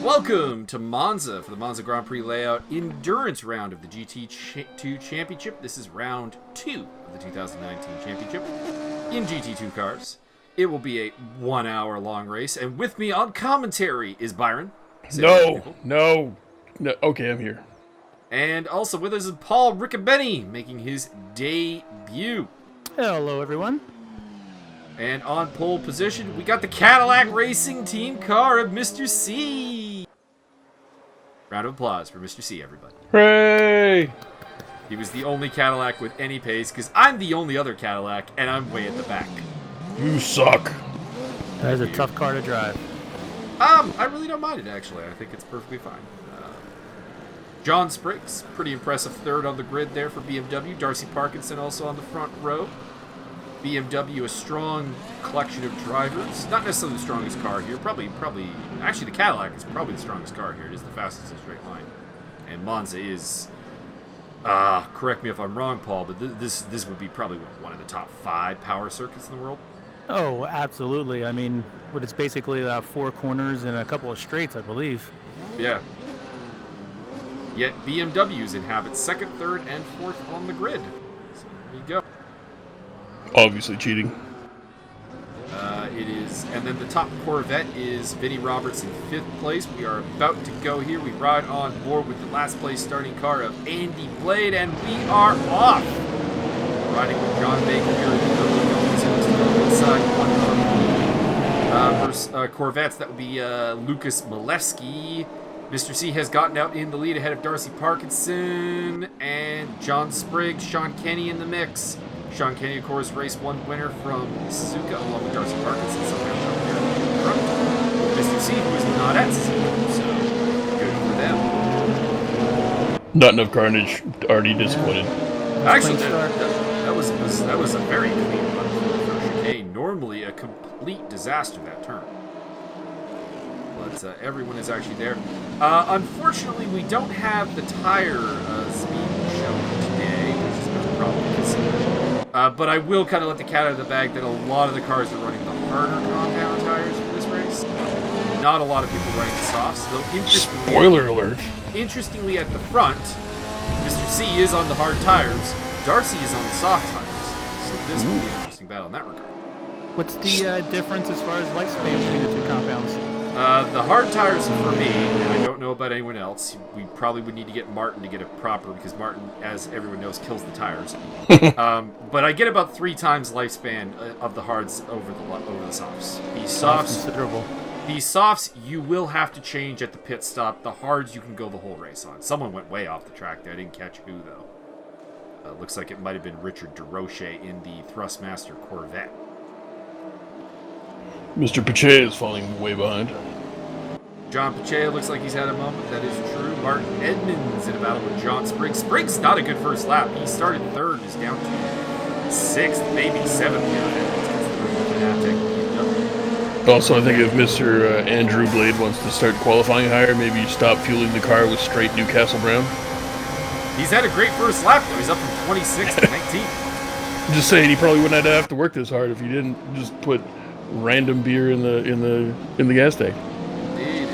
Welcome to Monza for the Monza Grand Prix layout endurance round of the GT2 Championship. This is round 2 of the 2019 Championship in GT2 cars. It will be a 1 hour long race, and with me on commentary is Byron. No. Okay, I'm here. And also with us is Paul Riccobene, making his debut. Hello, everyone. And on pole position, we got the Cadillac Racing Team car of Mr. C. Round of applause for Mr. C, everybody. Hooray! He was the only Cadillac with any pace, because I'm the only other Cadillac, and I'm way at the back. You suck. That is a tough car to drive. I really don't mind it, actually. I think it's perfectly fine. John Spriggs, pretty impressive third on the grid there for BMW. Darcy Parkinson also on the front row. BMW, a strong collection of drivers. Not necessarily the strongest car here. Probably. Actually, the Cadillac is probably the strongest car here. It is the fastest in a straight line. And Monza is, correct me if I'm wrong, Paul, but this would be probably one of the top 5 power circuits in the world. Oh, absolutely. I mean, it's basically 4 corners and a couple of straights, I believe. Yeah. Yet BMWs inhabit 2nd, 3rd, and 4th on the grid. So there you go. Obviously cheating. It is, and then the top Corvette is Vinnie Roberts in 5th place. We are about to go here. We ride on board with the last place starting car of Andy Blade, and we are off. Riding with John Baker here in the early going to the side one for Corvettes. That would be Lucas Milewski. Mr. C has gotten out in the lead ahead of Darcy Parkinson and John Spriggs, Sean Kenny in the mix. Sean Kenny, of course, race 1 winner from Suzuka, along with Darcy Parkinson, somehow out here in front. Mr. C, who is not at Suzuka, so good for them. Not enough carnage, already disappointed. Actually, that was a very clean run for chicane. Normally a complete disaster, that turn. But everyone is actually there. Unfortunately, we don't have the tire speed shown today, which is a problem to consider. But I will kind of let the cat out of the bag that a lot of the cars are running the harder compound tires for this race. Not a lot of people running the softs. Though Spoiler alert. Interestingly, at the front, Mr. C is on the hard tires. Darcy is on the soft tires. So this will be an interesting battle in that regard. What's the difference as far as lifespan between the 2 compounds? The hard tires for me, and I don't know about anyone else, we probably would need to get Martin to get it proper, because Martin, as everyone knows, kills the tires. But I get about 3 times lifespan of the hards over the softs. These softs you will have to change at the pit stop. The hards you can go the whole race on. Someone went way off the track there. I didn't catch who, though. Looks like it might have been Richard DeRoche in the Thrustmaster Corvette. Mr. Pache is falling way behind. John Pache looks like he's had a moment. That is true. Martin Edmonds in a battle with John Spriggs. Spriggs, not a good first lap. He started 3rd, is down to 6th, maybe 7th here. Also, I think if Mr. Andrew Blade wants to start qualifying higher, maybe you stop fueling the car with straight Newcastle Brown. He's had a great first lap, though. He's up from 26th to 19th. I'm just saying, he probably wouldn't have to work this hard if he didn't just put random beer in the gas tank. Indeed.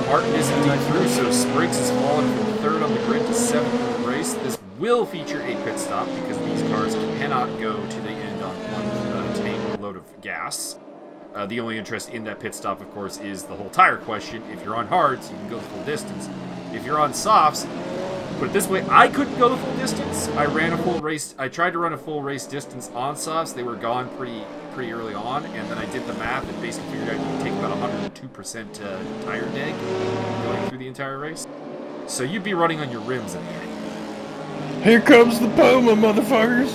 Martin is indeed through, so Spriggs has fallen from 3rd on the grid to 7th in the race. This will feature a pit stop because these cars cannot go to the end on one tank or load of gas. The only interest in that pit stop, of course, is the whole tire question. If you're on hards, you can go the full distance. If you're on softs, put it this way, I couldn't go the full distance. I tried to run a full race distance on softs. They were gone pretty early on, and then I did the math and basically figured out you could take about 102% tire deg going through the entire race. So you'd be running on your rims at the end. Here comes the Puma, motherfuckers!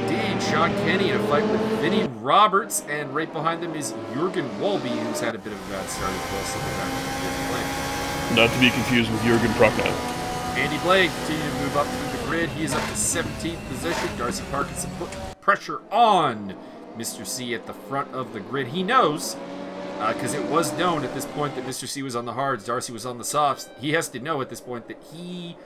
Indeed, Sean Kenny in a fight with Vinnie Roberts, and right behind them is Jürgen Walby, who's had a bit of a bad start as well, slipping back to the fifth place. Not to be confused with Jürgen Prochnow. Andy Blade continuing to move up through the grid. He is up to 17th position. Darcy Parkinson put pressure on Mr. C at the front of the grid. He knows, because it was known at this point that Mr. C was on the hards, Darcy was on the softs. He has to know at this point that he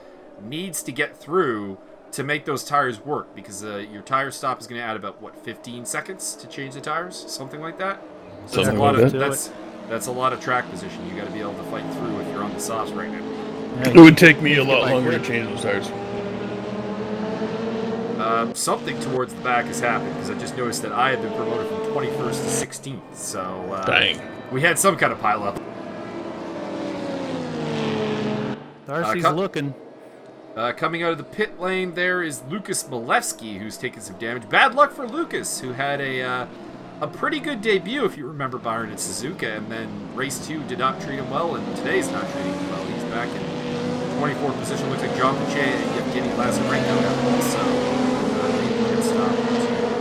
needs to get through to make those tires work, because your tire stop is going to add about, 15 seconds to change the tires? Something like that? So Something like that's a lot of track position. You got to be able to fight through if you're on the softs right now. Yeah, It would take me a you lot get by longer to quick. change those tires. Something towards the back has happened because I just noticed that I have been promoted from 21st to 16th. So Dang. we had some kind of pile up. Darcy's looking. Coming out of the pit lane there is Lucas Malewski, who's taken some damage. Bad luck for Lucas, who had a pretty good debut, if you remember, Byron, at Suzuka, and then race 2 did not treat him well, and today's not treating him well. He's back in 24th position. Looks like John Pache and Yevgeny Lazarenko have also made the pit stop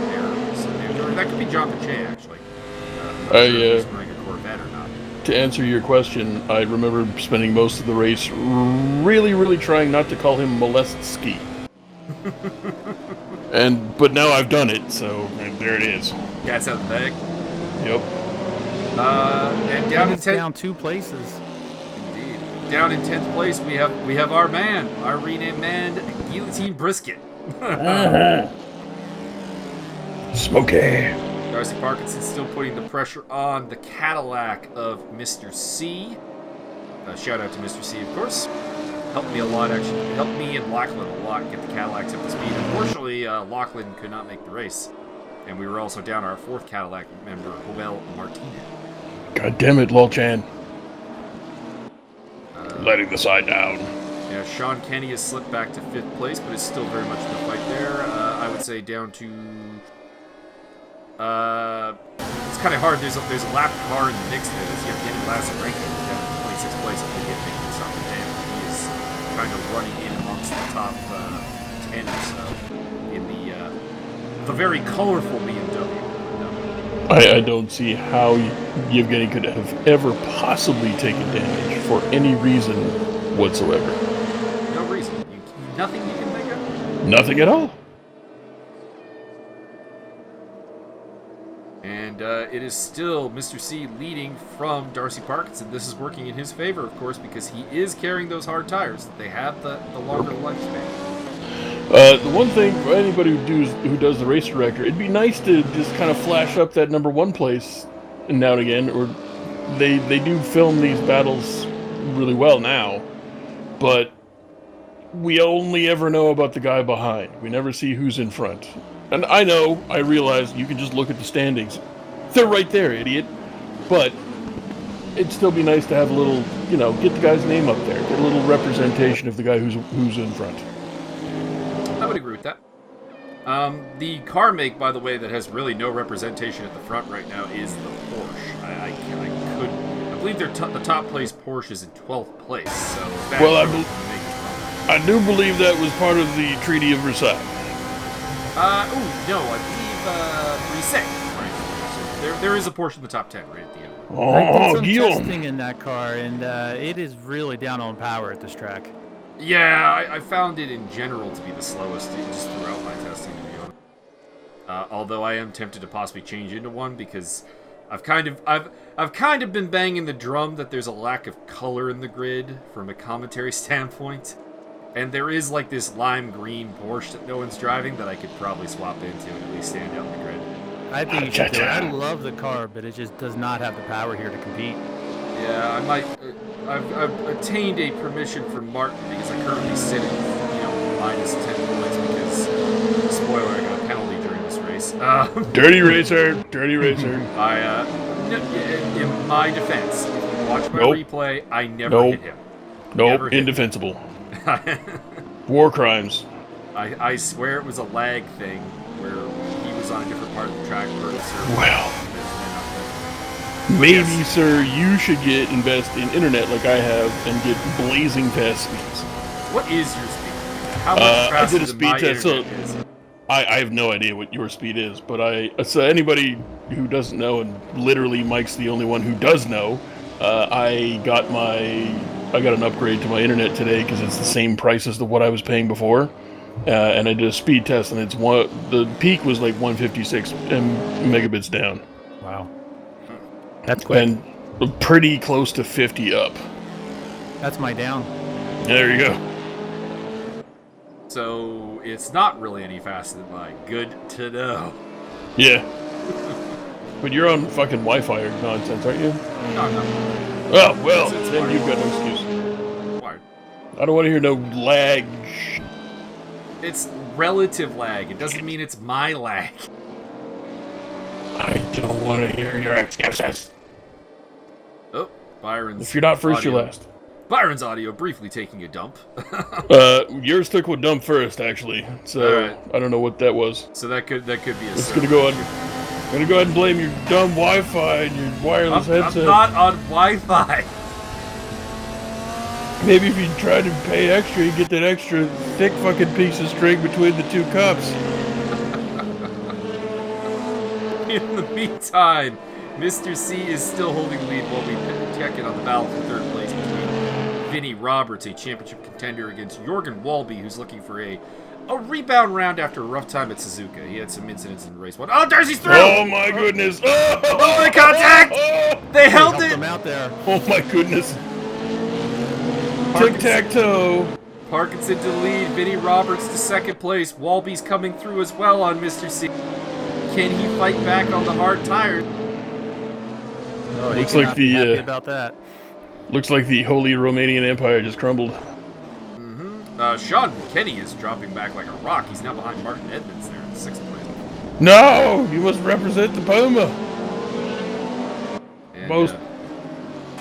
there. So that could be John Pache, actually. I'm not sure if he's running a Corvette or not. To answer your question, I remember spending most of the race really, really trying not to call him Molestski. But now I've done it, so there it is. Cat's out of the bag. Yep. And down in It's 10th. down 2 places. Indeed. Down in 10th place, we have our man, our renamed man, Guillotine Brisket. Smokey. Darcy Parkinson still putting the pressure on the Cadillac of Mr. C. Shout out to Mr. C, of course. Helped me a lot, actually. Helped me and Lachlan a lot get the Cadillacs up to speed. Unfortunately, Lachlan could not make the race. And we were also down our 4th Cadillac member, Joel Martinez. God damn it, Lolchan. Letting the side down. Yeah, Sean Kenny has slipped back to 5th place, but is still very much in the fight there. I would say down to... it's kind of hard. There's a lap car in the mix there. There's Yevgeny Lazarenko down in 26th place. I think he's making something damn. He is kind of running in amongst the top 10 or so in the very colorful BMW. I don't see how Yevgeny could have ever possibly taken damage for any reason whatsoever. No reason. Nothing you can think of? Nothing at all. And it is still Mr. C leading from Darcy Parkinson. This is working in his favor, of course, because he is carrying those hard tires. They have the longer lifespan. The one thing for anybody who does the race director, it'd be nice to just kind of flash up that #1 place now and again, or they do film these battles really well now, but we only ever know about the guy behind. We never see who's in front. And I realize you can just look at the standings. They're right there, idiot. But it'd still be nice to have a little, get the guy's name up there. Get a little representation of the guy who's in front. I would agree with that. The car make, by the way, that has really no representation at the front right now is the Porsche. I believe the top place Porsche is in 12th place. So I do believe that was part of the Treaty of Versailles. I believe Reset. Right. So there is a Porsche in the top 10 right at the end. I did some Guillaume. testing in that car, and it is really down on power at this track. Yeah, I found it in general to be the slowest just throughout my testing, to be honest. Although I am tempted to possibly change into one because I've kind of been banging the drum that there's a lack of color in the grid from a commentary standpoint. And there is like this lime green Porsche that no one's driving that I could probably swap into and at least stand out in the grid. I think you should do it. I love the car, but it just does not have the power here to compete. Yeah, I might. I've attained a permission from Martin because I currently sit at minus 10 points because, spoiler, I got a penalty during this race. Dirty racer. In my defense, if you watch my replay, I never hit him. Nope, indefensible. War crimes. I swear it was a lag thing where he was on a different part of the track. Well, maybe, sir, you should invest in internet like I have and get blazing fast speeds. What is your speed? How much faster I did a than speed my test, internet is? I have no idea what your speed is, but so anybody who doesn't know, and literally Mike's the only one who does know, I got an upgrade to my internet today because it's the same price as what I was paying before, and I did a speed test, and the peak was like 156 megabits down. Wow, that's quick. And pretty close to 50 up. That's my down. There you go. So it's not really any faster than mine. Good to know. Yeah. But you're on fucking Wi-Fi or nonsense, aren't you? No, no. Oh, well, It's then fine. you've got no excuse. Why? I don't want to hear no lag. It's relative lag. It doesn't mean it's my lag. I don't want to hear your excuses. Oh, Byron's. If you're not first, audio. you're last. Byron's audio briefly taking a dump. Yours took a dump first, actually. So Alright. I don't know what that was. So that could be a. It's server gonna go on. issue. I'm gonna go ahead and blame your dumb Wi-Fi and your wireless headset. I'm not on Wi-Fi. Maybe if you try to pay extra, you get that extra thick fucking piece of string between the two cups. In the meantime, Mr. C is still holding the lead while we check in on the battle for third place between Vinnie Roberts, a championship contender, against Jorgen Walby, who's looking for a rebound round after a rough time at Suzuka. He had some incidents in race one. Oh, Darcy's through! Oh my goodness! Oh, the contact! They held Helped it! him out there. oh my goodness! Tic-tac-toe! Parkinson to lead, Vinnie Roberts to second place. Walby's coming through as well on Mr. C. Can he fight back on the hard tires? Oh, he Looks cannot like be the, happy about that. Looks like the Holy Romanian Empire just crumbled. Sean Kenny is dropping back like a rock. He's now behind Martin Edmonds there in sixth place. No! You must represent the Puma! And, Most-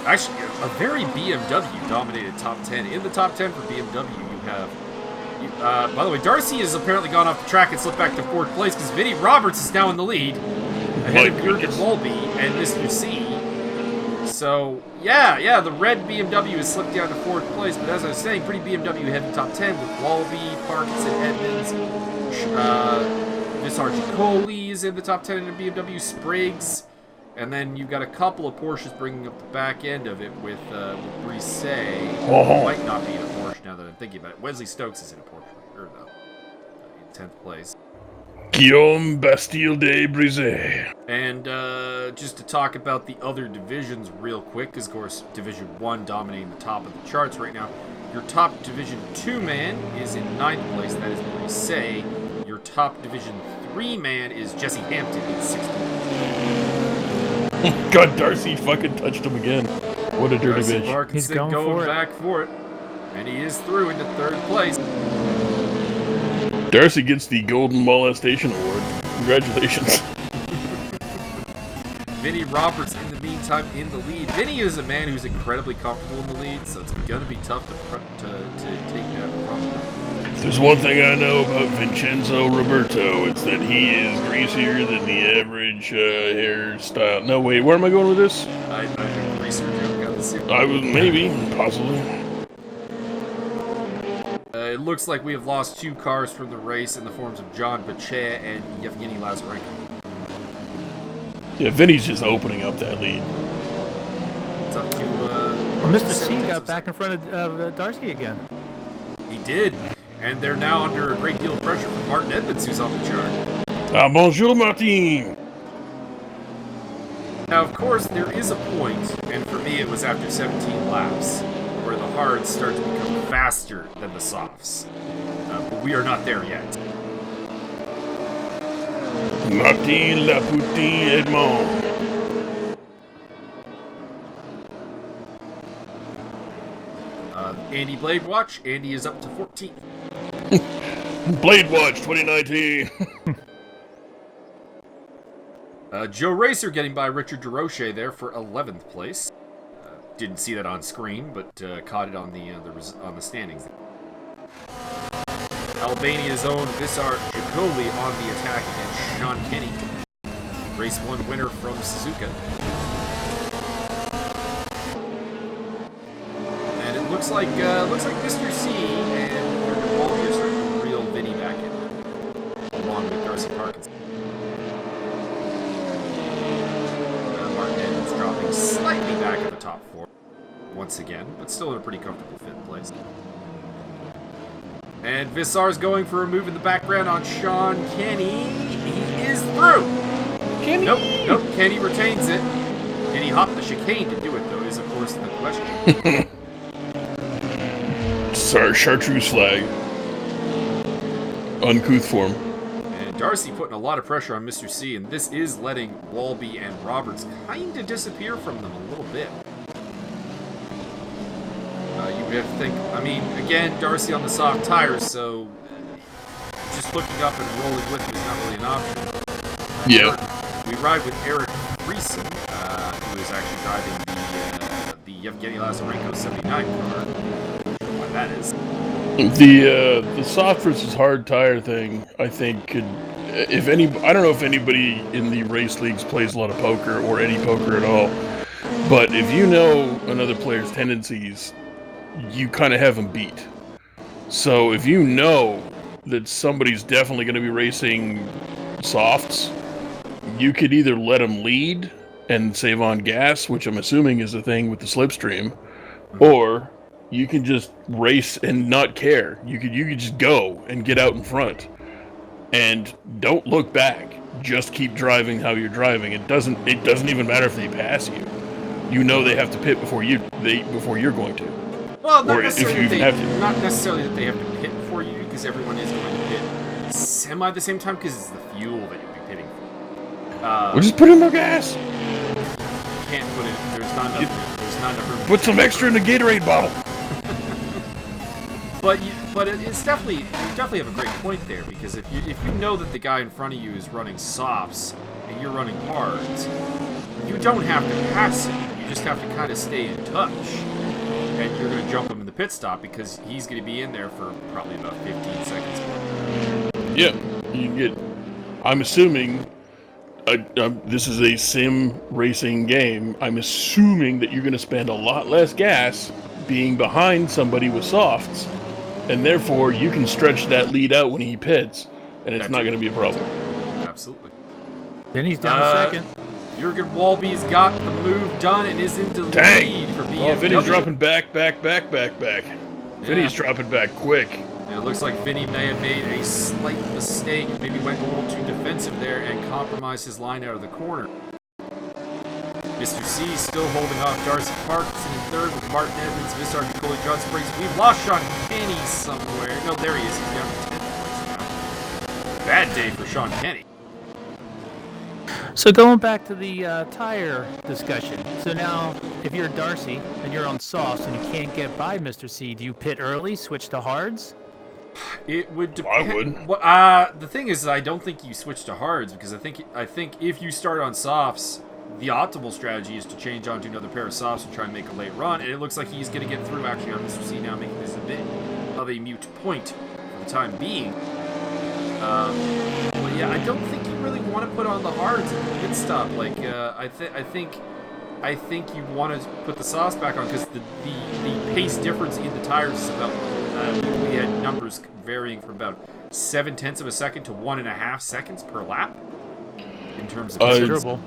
actually, a very BMW dominated top 10. In the top 10 for BMW, you have. By the way, Darcy has apparently gone off the track and slipped back to fourth place because Vinnie Roberts is now in the lead, ahead of Jurgen Walby and Mr. C. So, yeah, the red BMW has slipped down to fourth place, but as I was saying, pretty BMW heavy top 10 with Walby, Parkinson, Edmonds, Visarchikoli is in the top 10 in the BMW, Spriggs, and then you've got a couple of Porsches bringing up the back end of it with Brisset. Oh. Might not be in a Porsche now that I'm thinking about it. Wesley Stokes is in a Porsche, or though, in 10th place. Guillaume Bastille de Brisé. And just to talk about the other divisions real quick, because of course Division 1 dominating the top of the charts right now. Your top Division 2 man is in 9th place, that is Brisset. Your top Division 3 man is Jesse Hampton in 16th. God, Darcy fucking touched him again. What a dirty Darcy bitch. Parkinson He's going going for it. back for it. And he is through into third place. Darcy gets the Golden Molestation Award. Congratulations. Vinnie Roberts, in the meantime, in the lead. Vinnie is a man who's incredibly comfortable in the lead, so it's going to be tough to take that from him. If there's one thing I know about Vincenzo Roberto, it's that he is greasier than the average hairstyle. No, wait, where am I going with this? I think research got the series. I was, maybe, possibly. It looks like we have lost two cars from the race in the forms of John Bachet and Yevgeny Lazarenko. Yeah, Vinny's just opening up that lead. It's up to Well, Mr. C got back in front of Darcy again. He did, and they're now under a great deal of pressure from Martin Edmonds, who's on the chart. Bonjour, Martin. Now, of course, there is a point, and for me it was after 17 laps, where the hards start to become faster than the softs. But we are not there yet. Martin Lapoutine Edmond. Andy Blade Watch. Andy is up to 14th. Blade Watch 2019. Joe Racer getting by Richard DeRoche there for 11th place. Didn't see that on screen, but caught it on the standings. Albania's own Visar Jacoli on the attack against Sean Kenny. Race 1 winner from Suzuka. And it looks like Mr. C and Jurgen Walby are starting to reel Vinny back in, along with Darcy Parkinson. Martin Edmonds dropping slightly back at the top four once again, but still in a pretty comfortable fifth place. And Visar's going for a move in the background on Sean Kenny. He is through. Kenny. Nope. Kenny retains it. Did he hop the chicane to do it, though, is of course the question. Sorry, chartreuse flag. Uncouth form. And Darcy putting a lot of pressure on Mr. C, and this is letting Walby and Roberts kind of disappear from them a little bit. You would have to think, I mean, again, Darcy on the soft tires, so just hooking up and rolling with him is not really an option. Yeah. We ride with Eric Friesen, who is actually driving the Yevgeny Lazarenko 79 car. I'm not sure why that is. The soft versus hard tire thing, I think, could, I don't know if anybody in the race leagues plays a lot of poker or any poker at all, but if you know another player's tendencies, you kind of have them beat. So if you know that somebody's definitely going to be racing softs, you could either let them lead and save on gas, which I'm assuming is the thing with the slipstream, or you can just race and not care. You could just go and get out in front, and don't look back. Just keep driving how you're driving. It doesn't even matter if they pass you. You know they have to pit before you're going to. Well, not necessarily that they have to pit before you, because everyone is going to pit semi at the same time, because it's the fuel that you'll be pitting for. Well, just put in more gas. Can't put it. There's not enough room. Put some extra in the Gatorade bottle. But it's definitely, you definitely have a great point there, because if you know that the guy in front of you is running softs and you're running hards, you don't have to pass him. You just have to kind of stay in touch, and you're going to jump him in the pit stop because he's going to be in there for probably about 15 seconds more. Yeah, you get. I'm assuming. This is a sim racing game. I'm assuming that you're going to spend a lot less gas being behind somebody with softs, and therefore you can stretch that lead out when he pits, and it's not going to be a problem. Absolutely. Then he's down a second. Jurgen Walby's got the move done and is into the lead for BMW. Oh, Vinny's dropping back. Vinny's dropping back quick. And it looks like Vinny may have made a slight mistake, maybe went a little too defensive there and compromised his line out of the corner. Mr. C still holding off Darcy Parkinson in third with Martin Edmonds, Vissar Nicole, John Springs. We've lost Sean Kenny somewhere. No, there he is. He's down to 10th place now. Bad day for Sean Kenny. So going back to the tire discussion. So now, if you're Darcy and you're on softs and you can't get by Mr. C, do you pit early, switch to hards? It would depend. I would. Well, the thing is, I don't think you switch to hards, because I think if you start on softs, the optimal strategy is to change onto another pair of softs and try and make a late run. And it looks like he's going to get through actually on Mr. C now, making this a bit of a mute point for the time being. But yeah, I don't think you really want to put on the hards at the pit stop. Like, I think you want to put the softs back on, because the pace difference in the tires is about. We had numbers varying from about 0.7 of a second to 1.5 seconds per lap in terms of considerable.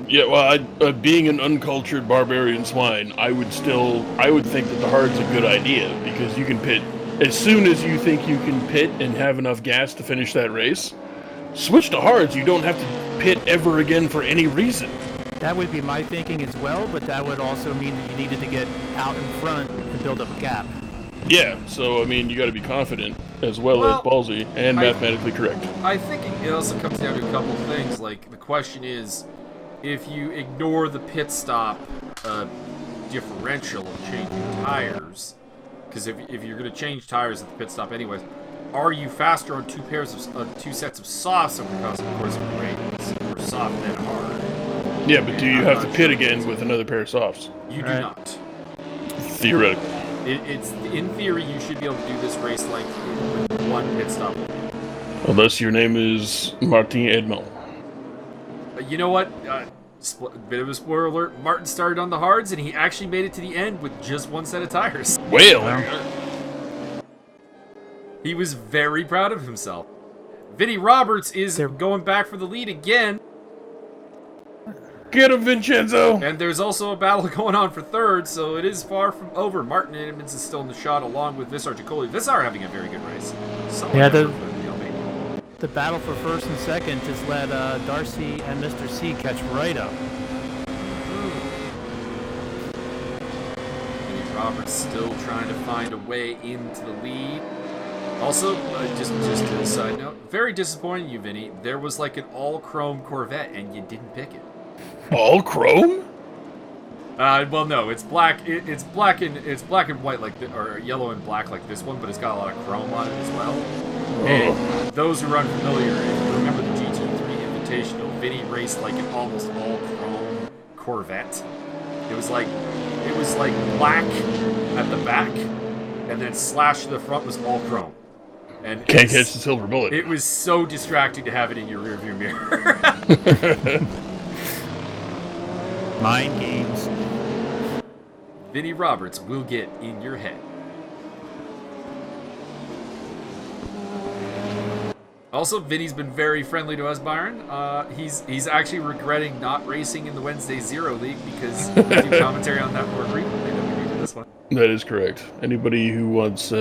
Yeah, well, being an uncultured barbarian swine, I would think that the hard's a good idea, because you can pit as soon as you think you can pit and have enough gas to finish that race. Switch to hards. You don't have to pit ever again for any reason. That would be my thinking as well, but that would also mean that you needed to get out in front and build up a gap. Yeah, so, I mean, you got to be confident as well as ballsy and mathematically correct. I think it also comes down to a couple of things. Like, the question is, if you ignore the pit stop differential of changing tires, because if you're going to change tires at the pit stop anyways, are you faster on two sets of softs over the course of the race, or soft then hard? Yeah, but do you have to pit again with another pair of softs? You do not. Theoretically. It's in theory you should be able to do this race like with one pit stop. Unless your name is Martin Edmond. You know what? Bit of a spoiler alert. Martin started on the hards and he actually made it to the end with just one set of tires. Well. He was very proud of himself. Vinny Roberts is going back for the lead again. Get him, Vincenzo! And there's also a battle going on for third, so it is far from over. Martin Edmonds is still in the shot along with Vissar Jaccoli. Vissar having a very good race. Yeah, the battle for first and second just let Darcy and Mr. C catch right up. Vinny Roberts still trying to find a way into the lead. Also, just a side note, very disappointing you, Vinny. There was like an all-chrome Corvette, and you didn't pick it. All chrome? Well, no, it's black. It's black and white or yellow and black like this one, but it's got a lot of chrome on it as well. And those who are unfamiliar, if you remember the GT3 Invitational, Vinny raced like an almost all chrome Corvette. It was like black at the back, and then slash to the front was all chrome. And can't catch the silver bullet. It was so distracting to have it in your rearview mirror. Mind games. Vinny Roberts will get in your head. Also, Vinny's been very friendly to us, Byron. He's actually regretting not racing in the Wednesday Zero League because we do commentary on that more frequently than we do this one. That is correct. Anybody who wants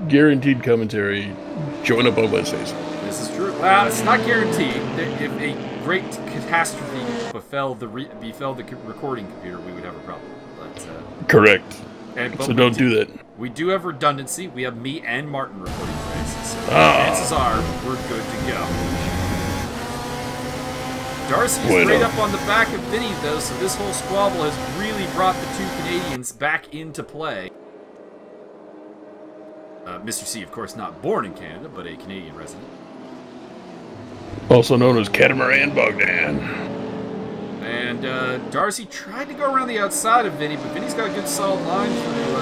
guaranteed commentary, join up on Wednesdays. This is true. Well, it's not guaranteed. If a great catastrophe befell the recording computer, we would have a problem. But, correct. But so don't do that. We do have redundancy. We have me and Martin recording races, so chances are we're good to go. Darcy's right up on the back of Vinny, though, so this whole squabble has really brought the two Canadians back into play. Mr. C, of course, not born in Canada, but a Canadian resident. Also known as Catamaran Bogdan. And Darcy tried to go around the outside of Vinny, but Vinny's got a good solid line through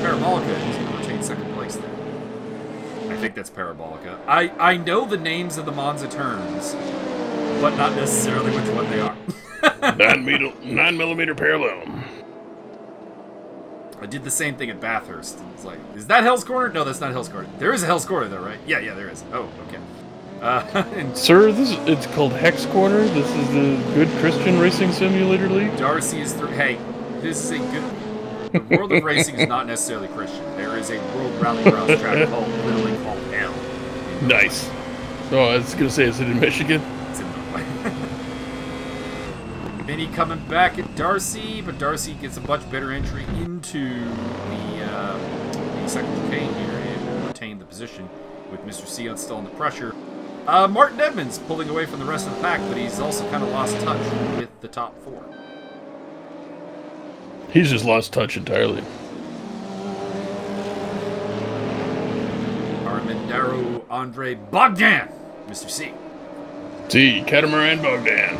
Parabolica. He's going to retain second place there. I think that's Parabolica. I know the names of the Monza turns, but not necessarily which one they are. 9mm parallel. I did the same thing at Bathurst. It's like, is that Hell's Corner? No, that's not Hell's Corner. There is a Hell's Corner, though, right? Yeah, there is. Oh, okay. Sir, it's called Hex Corner. This is the Good Christian Racing Simulator League. Darcy is hey, this is a good. The world of racing is not necessarily Christian. There is a World Rallycross track literally called Hell. Nice. Oh, I was gonna say, is it in Michigan? It's in Illinois. Vinny coming back at Darcy, but Darcy gets a much better entry into the second chicane here and will retain the position with Mr. C still under pressure. Martin Edmonds pulling away from the rest of the pack, but he's also kind of lost touch with the top four. He's just lost touch entirely. Armandaro Andre Bogdan, Mr. C. C, Catamaran Bogdan.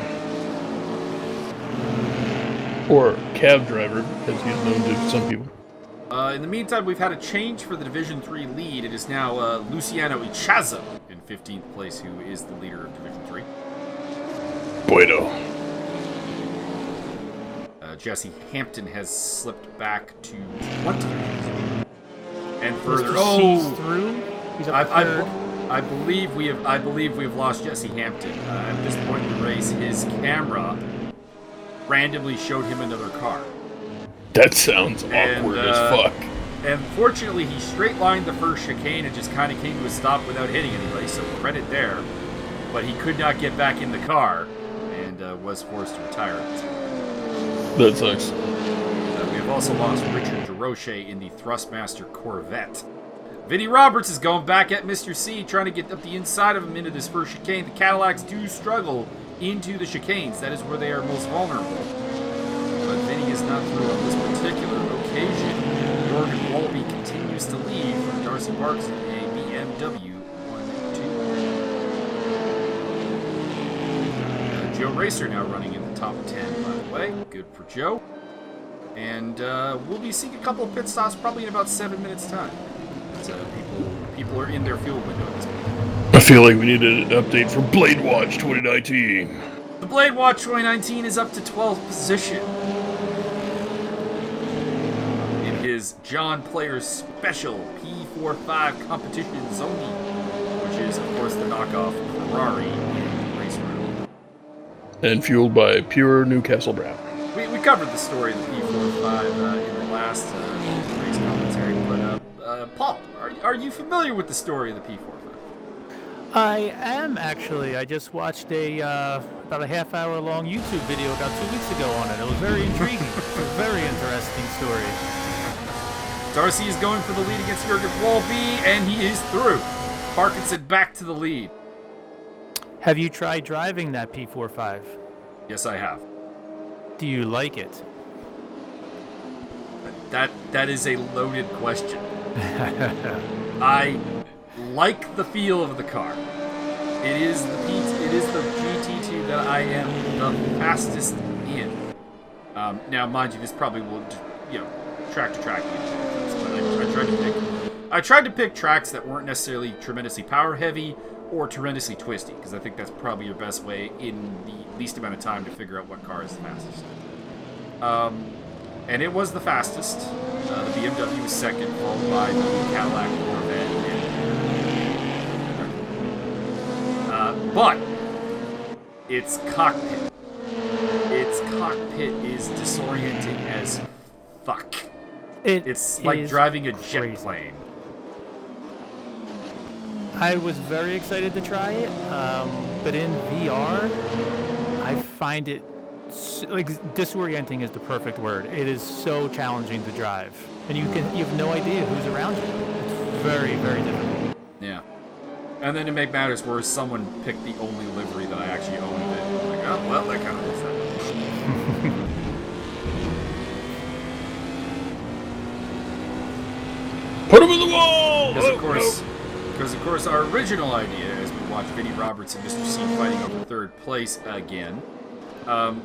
Or cab driver, as he's known to some people. In the meantime, we've had a change for the Division 3 lead. It is now Luciano Ichazo in 15th place, who is the leader of Division 3. Bueno. Jesse Hampton has slipped back to 20th. And further, through. He's up third. I believe we have lost Jesse Hampton. At this point in the race, his camera randomly showed him another car. That sounds awkward as fuck. And fortunately, he straight-lined the first chicane and just kind of came to a stop without hitting anybody, so credit there. But he could not get back in the car and was forced to retire at this point. That sucks. We have also lost Richard Jaroche in the Thrustmaster Corvette. Vinny Roberts is going back at Mr. C, trying to get up the inside of him into this first chicane. The Cadillacs do struggle into the chicanes. That is where they are most vulnerable. But Vinny is not through on this particular occasion. Jorgen Walby continues to lead from Darcy Parks in a BMW 1-2. Joe Racer now running in the top 10, by the way. Good for Joe. And we'll be seeing a couple of pit stops probably in about 7 minutes' time. People are in their fuel window at this point. I feel like we need an update for Blade Watch 2019. The Blade Watch 2019 is up to 12th position. In his John Player's special P45 competition Zoni, which is, of course, the knockoff Ferrari in Raceroom. And fueled by pure Newcastle Brown. We covered the story of the P45 in the last race commentary, but Paul, are you familiar with the story of the P45? I am actually. I just watched about a half-hour-long YouTube video about 2 weeks ago on it. It was very intriguing. It's a very interesting story. Darcy is going for the lead against Jürgen Walby, and he is through. Parkinson back to the lead. Have you tried driving that P45? Yes, I have. Do you like it? That is a loaded question. I like the feel of the car. It is the GT2 that I am the fastest in. Now, mind you, this probably will, track to track. But I tried to pick tracks that weren't necessarily tremendously power heavy or tremendously twisty, because I think that's probably your best way in the least amount of time to figure out what car is the fastest. And it was the fastest. The BMW was second, followed by the Cadillac Corvette. But its cockpit is disorienting as fuck. It's like driving a jet plane. I was very excited to try it, but in VR, I find it disorienting is the perfect word. It is so challenging to drive, and you have no idea who's around you. It's very, very difficult. Yeah. And then to make matters worse, someone picked the only livery that I actually owned of it. I'm like, oh, well, that kind of looks that. Put him in the wall! Because, of course, our original idea, as we watched Vinnie Roberts and Mr. C fighting over third place again,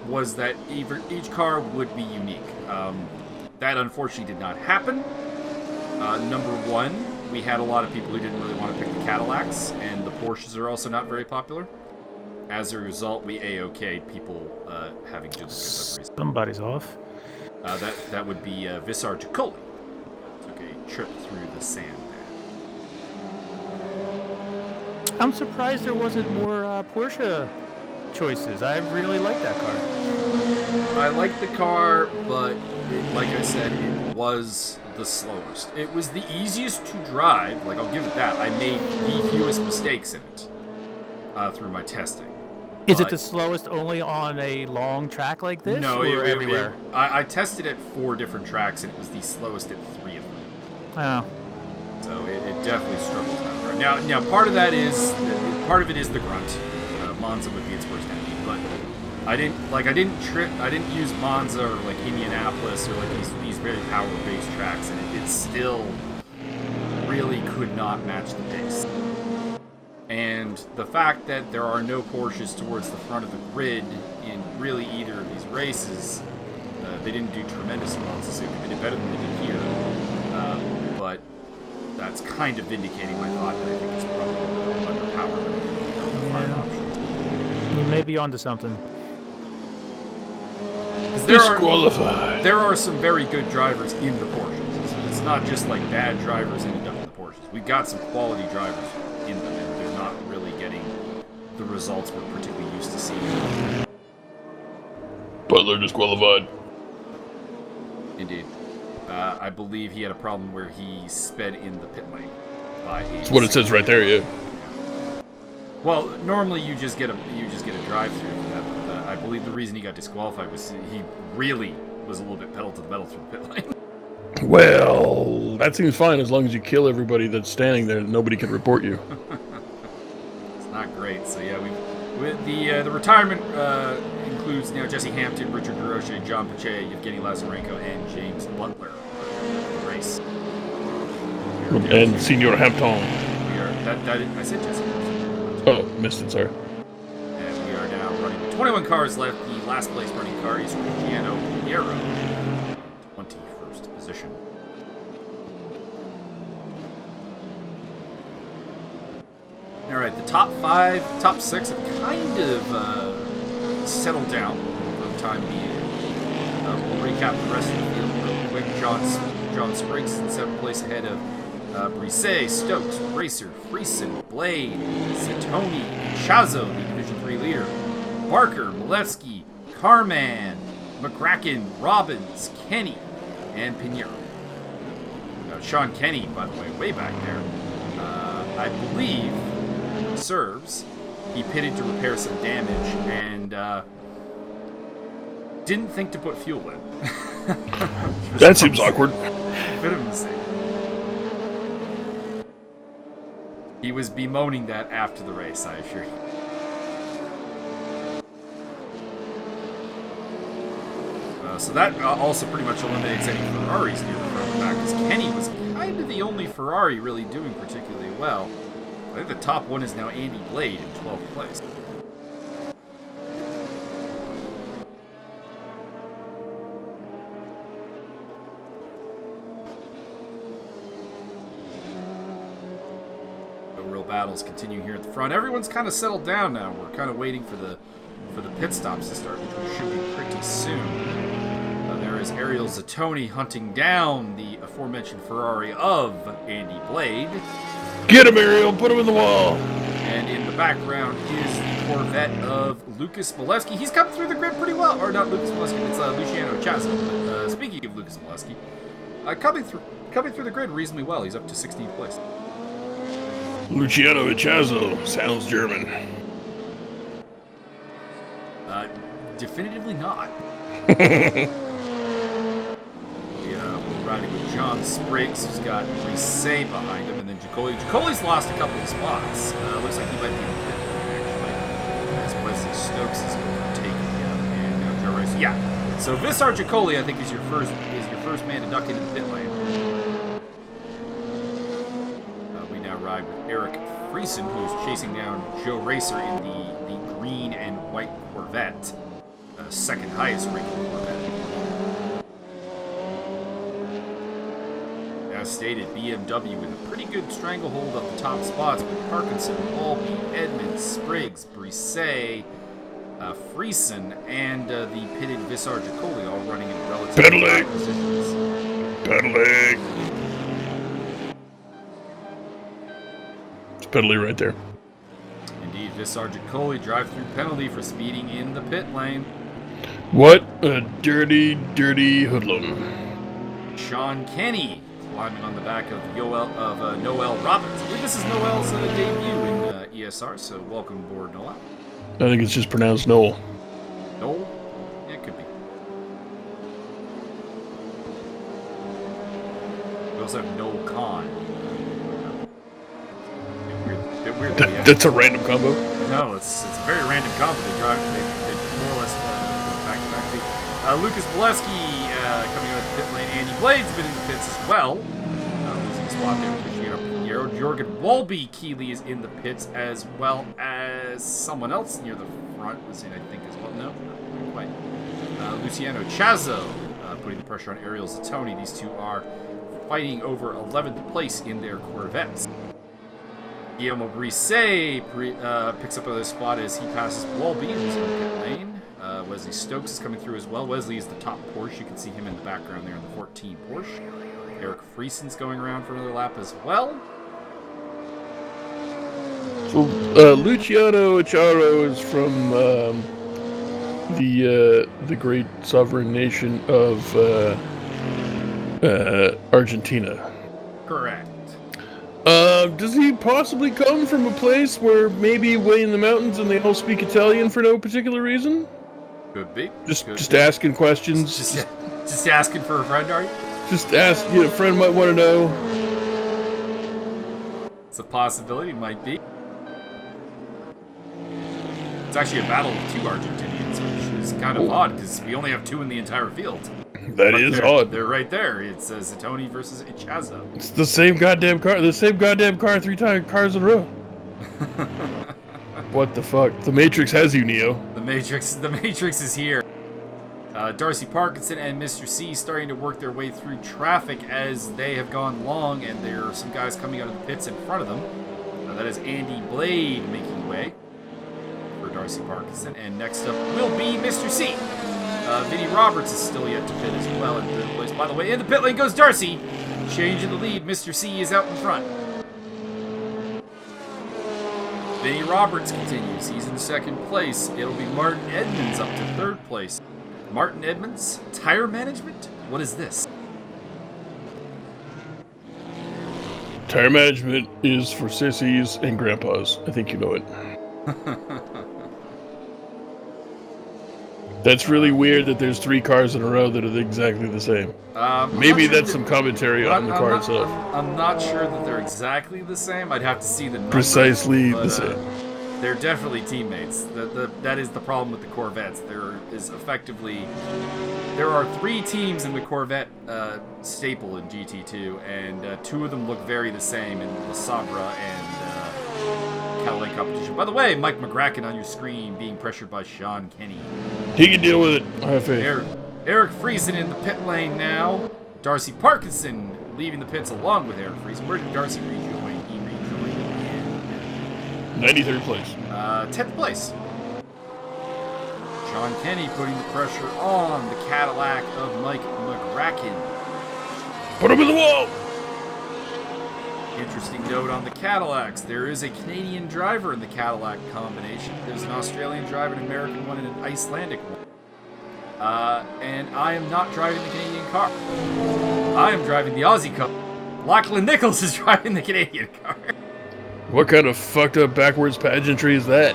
was that each car would be unique. That, unfortunately, did not happen. Number one, we had a lot of people who didn't really want to pick the Cadillacs, and the Porsches are also not very popular. As a result, we A-OK'd people having duplicates liveries. Somebody's off. That would be Vissar Ducoli. Took a trip through the sand. I'm surprised there wasn't more Porsche choices. I really like that car. I like the car, but like I said, it was the slowest. It was the easiest to drive. Like, I'll give it that. I made the fewest mistakes in it through my testing. Is it the slowest only on a long track like this? No, or everywhere? I tested at 4 different tracks, and it was the slowest at 3 of them. Oh. So it definitely struggles out. Now part of it is the grunt. Monza would be its worst enemy, but I didn't use Monza or like Indianapolis or like these very power-based tracks, and it still really could not match the pace. And the fact that there are no Porsches towards the front of the grid in really either of these races, they didn't do tremendous amounts of Suzuka. They did better than they did here, but that's kind of vindicating my thought that I think it's probably underpowered. You may be onto something. Disqualified. There are some very good drivers in the Porsches. It's not just like bad drivers ended up in the Porsches. We've got some quality drivers in them, and they're not really getting the results we're particularly used to seeing. Butler disqualified. Indeed. I believe he had a problem where he sped in the pit lane. That's what it says right there, yeah. Well, normally you just get a drive-through for that. But, I believe the reason he got disqualified was he really was a little bit pedal to the metal through the pit lane. Well, that seems fine as long as you kill everybody that's standing there. Nobody can report you. It's not great. So yeah, the retirement includes now Jesse Hampton, Richard Durocher, John Pache, Yevgeny Lazarenko, and James Butler for the race. And Senor Hampton. I said Jesse Hampton. Oh, missed it, sorry. And we are now running with 21 cars left. The last place running car is Cristiano Pinheiro, 21st position. All right, the top 6 have kind of settled down for the time being. We'll recap the rest of the field real quick. John Spriggs is in 7th place ahead of Brisset, Stokes, Racer, Friesen, Blade, Zatoni, Chazo, the Division 3 leader, Barker, Milevsky, Carman, McCracken, Robbins, Kenny, and Pinheiro. Sean Kenny, by the way back there, I believe, serves. He pitted to repair some damage and didn't think to put fuel in. That seems awkward. Bit of a mistake. He was bemoaning that after the race, I assure you. So that also pretty much eliminates any Ferraris near the front of the back, because Kenny was kind of the only Ferrari really doing particularly well. I think the top one is now Andy Blade in 12th place. The real battles continue here at the front. Everyone's kind of settled down now. We're kind of waiting for the pit stops to start, which should be pretty soon. There is Ariel Zattoni hunting down the aforementioned Ferrari of Andy Blade. Get him, Ariel! Put him in the wall! And in the background is the Corvette of Lucas Molesky. He's come through the grid pretty well. Or not Lucas Molesky, it's Luciano Chazzo. But speaking of Lucas Molesky, coming through the grid reasonably well. He's up to 16th place. Luciano Chazzo sounds German. Definitively not. Riding with John Spriggs, who's got Risset behind him, and then Jacoli. Jacoli's lost a couple of spots. Looks like he might be in the pit lane, actually. As Wesley Stokes is overtaking him, and now Joe Race. Yeah. So Vissar Jacoli, I think, is your first man to duck into the pit lane. We now ride with Eric Friesen, who's chasing down Joe Racer in the green and white Corvette, second highest rated Corvette. As stated, BMW with a pretty good stranglehold of the top spots with Parkinson, Walby, Edmonds, Spriggs, Brisset, Friesen, and the pitted Vissar Jacoli all running in relatively high positions. Pedaling! It's pedaling right there. Indeed, Vissar Jacoli drive-through penalty for speeding in the pit lane. What a dirty, dirty hoodlum. Sean Kenny climbing on the back of Noel Robbins. I believe this is Noel's debut in ESR, so welcome aboard, Noel. I think it's just pronounced Noel. Noel? Yeah, it could be. We also have Noel Khan. Bit weird. That's a random combo? No, it's a very random combo. They more or less back-to-back. Lucas Boleski coming out of the pit lane. Andy Blade's been in the pits as well. Losing a spot there with Piero. Jorgen Walby Keeley is in the pits, as well as someone else near the front was in, I think, as well. No, not quite. Luciano Chazzo putting the pressure on Ariel Zattoni. These two are fighting over 11th place in their Corvettes. Guillermo Brisset picks up another spot as he passes Walby, who's in the pit lane. Wesley Stokes is coming through as well. Wesley is the top Porsche. You can see him in the background there in the 14 Porsche. Eric Friesen's going around for another lap as well. So Luciano Acharo is from the great sovereign nation of Argentina. Correct. Does he possibly come from a place where maybe way in the mountains and they all speak Italian for no particular reason? Could be. Just asking questions. Just asking for a friend, are you? Just ask. A friend might want to know. It's a possibility. Might be. It's actually a battle of two Argentinians, which is kind of odd because we only have two in the entire field. That is odd. They're right there. It's Zattoni versus Chazzo. It's the same goddamn car. The same goddamn car 3 cars in a row. What the fuck? The Matrix has you, Neo. The Matrix is here. Darcy Parkinson and Mr. C starting to work their way through traffic as they have gone long, and there are some guys coming out of the pits in front of them. That is Andy Blade making way for Darcy Parkinson, and next up will be Mr. C. Vinnie Roberts is still yet to pit as well in third place. By the way, in the pit lane goes Darcy. Changing the lead. Mr. C is out in front. Vinnie Roberts continues. He's in second place. It'll be Martin Edmonds up to third place. Martin Edmonds, tire management? What is this? Tire management is for sissies and grandpas. I think you know it. That's really weird that there's 3 cars in a row that are exactly the same. Maybe that's some commentary on the car itself. I'm not sure that they're exactly the same. I'd have to see the numbers. Precisely the same. They're definitely teammates. That is the problem with the Corvettes. There are 3 teams in the Corvette staple in GT2, and 2 of them look very the same in the Sabra and Cadillac competition. By the way, Mike Magas on your screen being pressured by Sean Kenny. He can deal with it. I have faith. Eric Friesen in the pit lane now. Darcy Parkinson leaving the pits along with Eric Friesen. Where did Darcy rejoin? He rejoined in 93rd place. 10th place. Sean Kenny putting the pressure on the Cadillac of Mike Magas. Put him in the wall! Interesting note on the Cadillacs. There is a Canadian driver in the Cadillac combination. There's an Australian driver, an American one, and an Icelandic one. And I am not driving the Canadian car. I am driving the Aussie car. Lachlan Nichols is driving the Canadian car. What kind of fucked up backwards pageantry is that?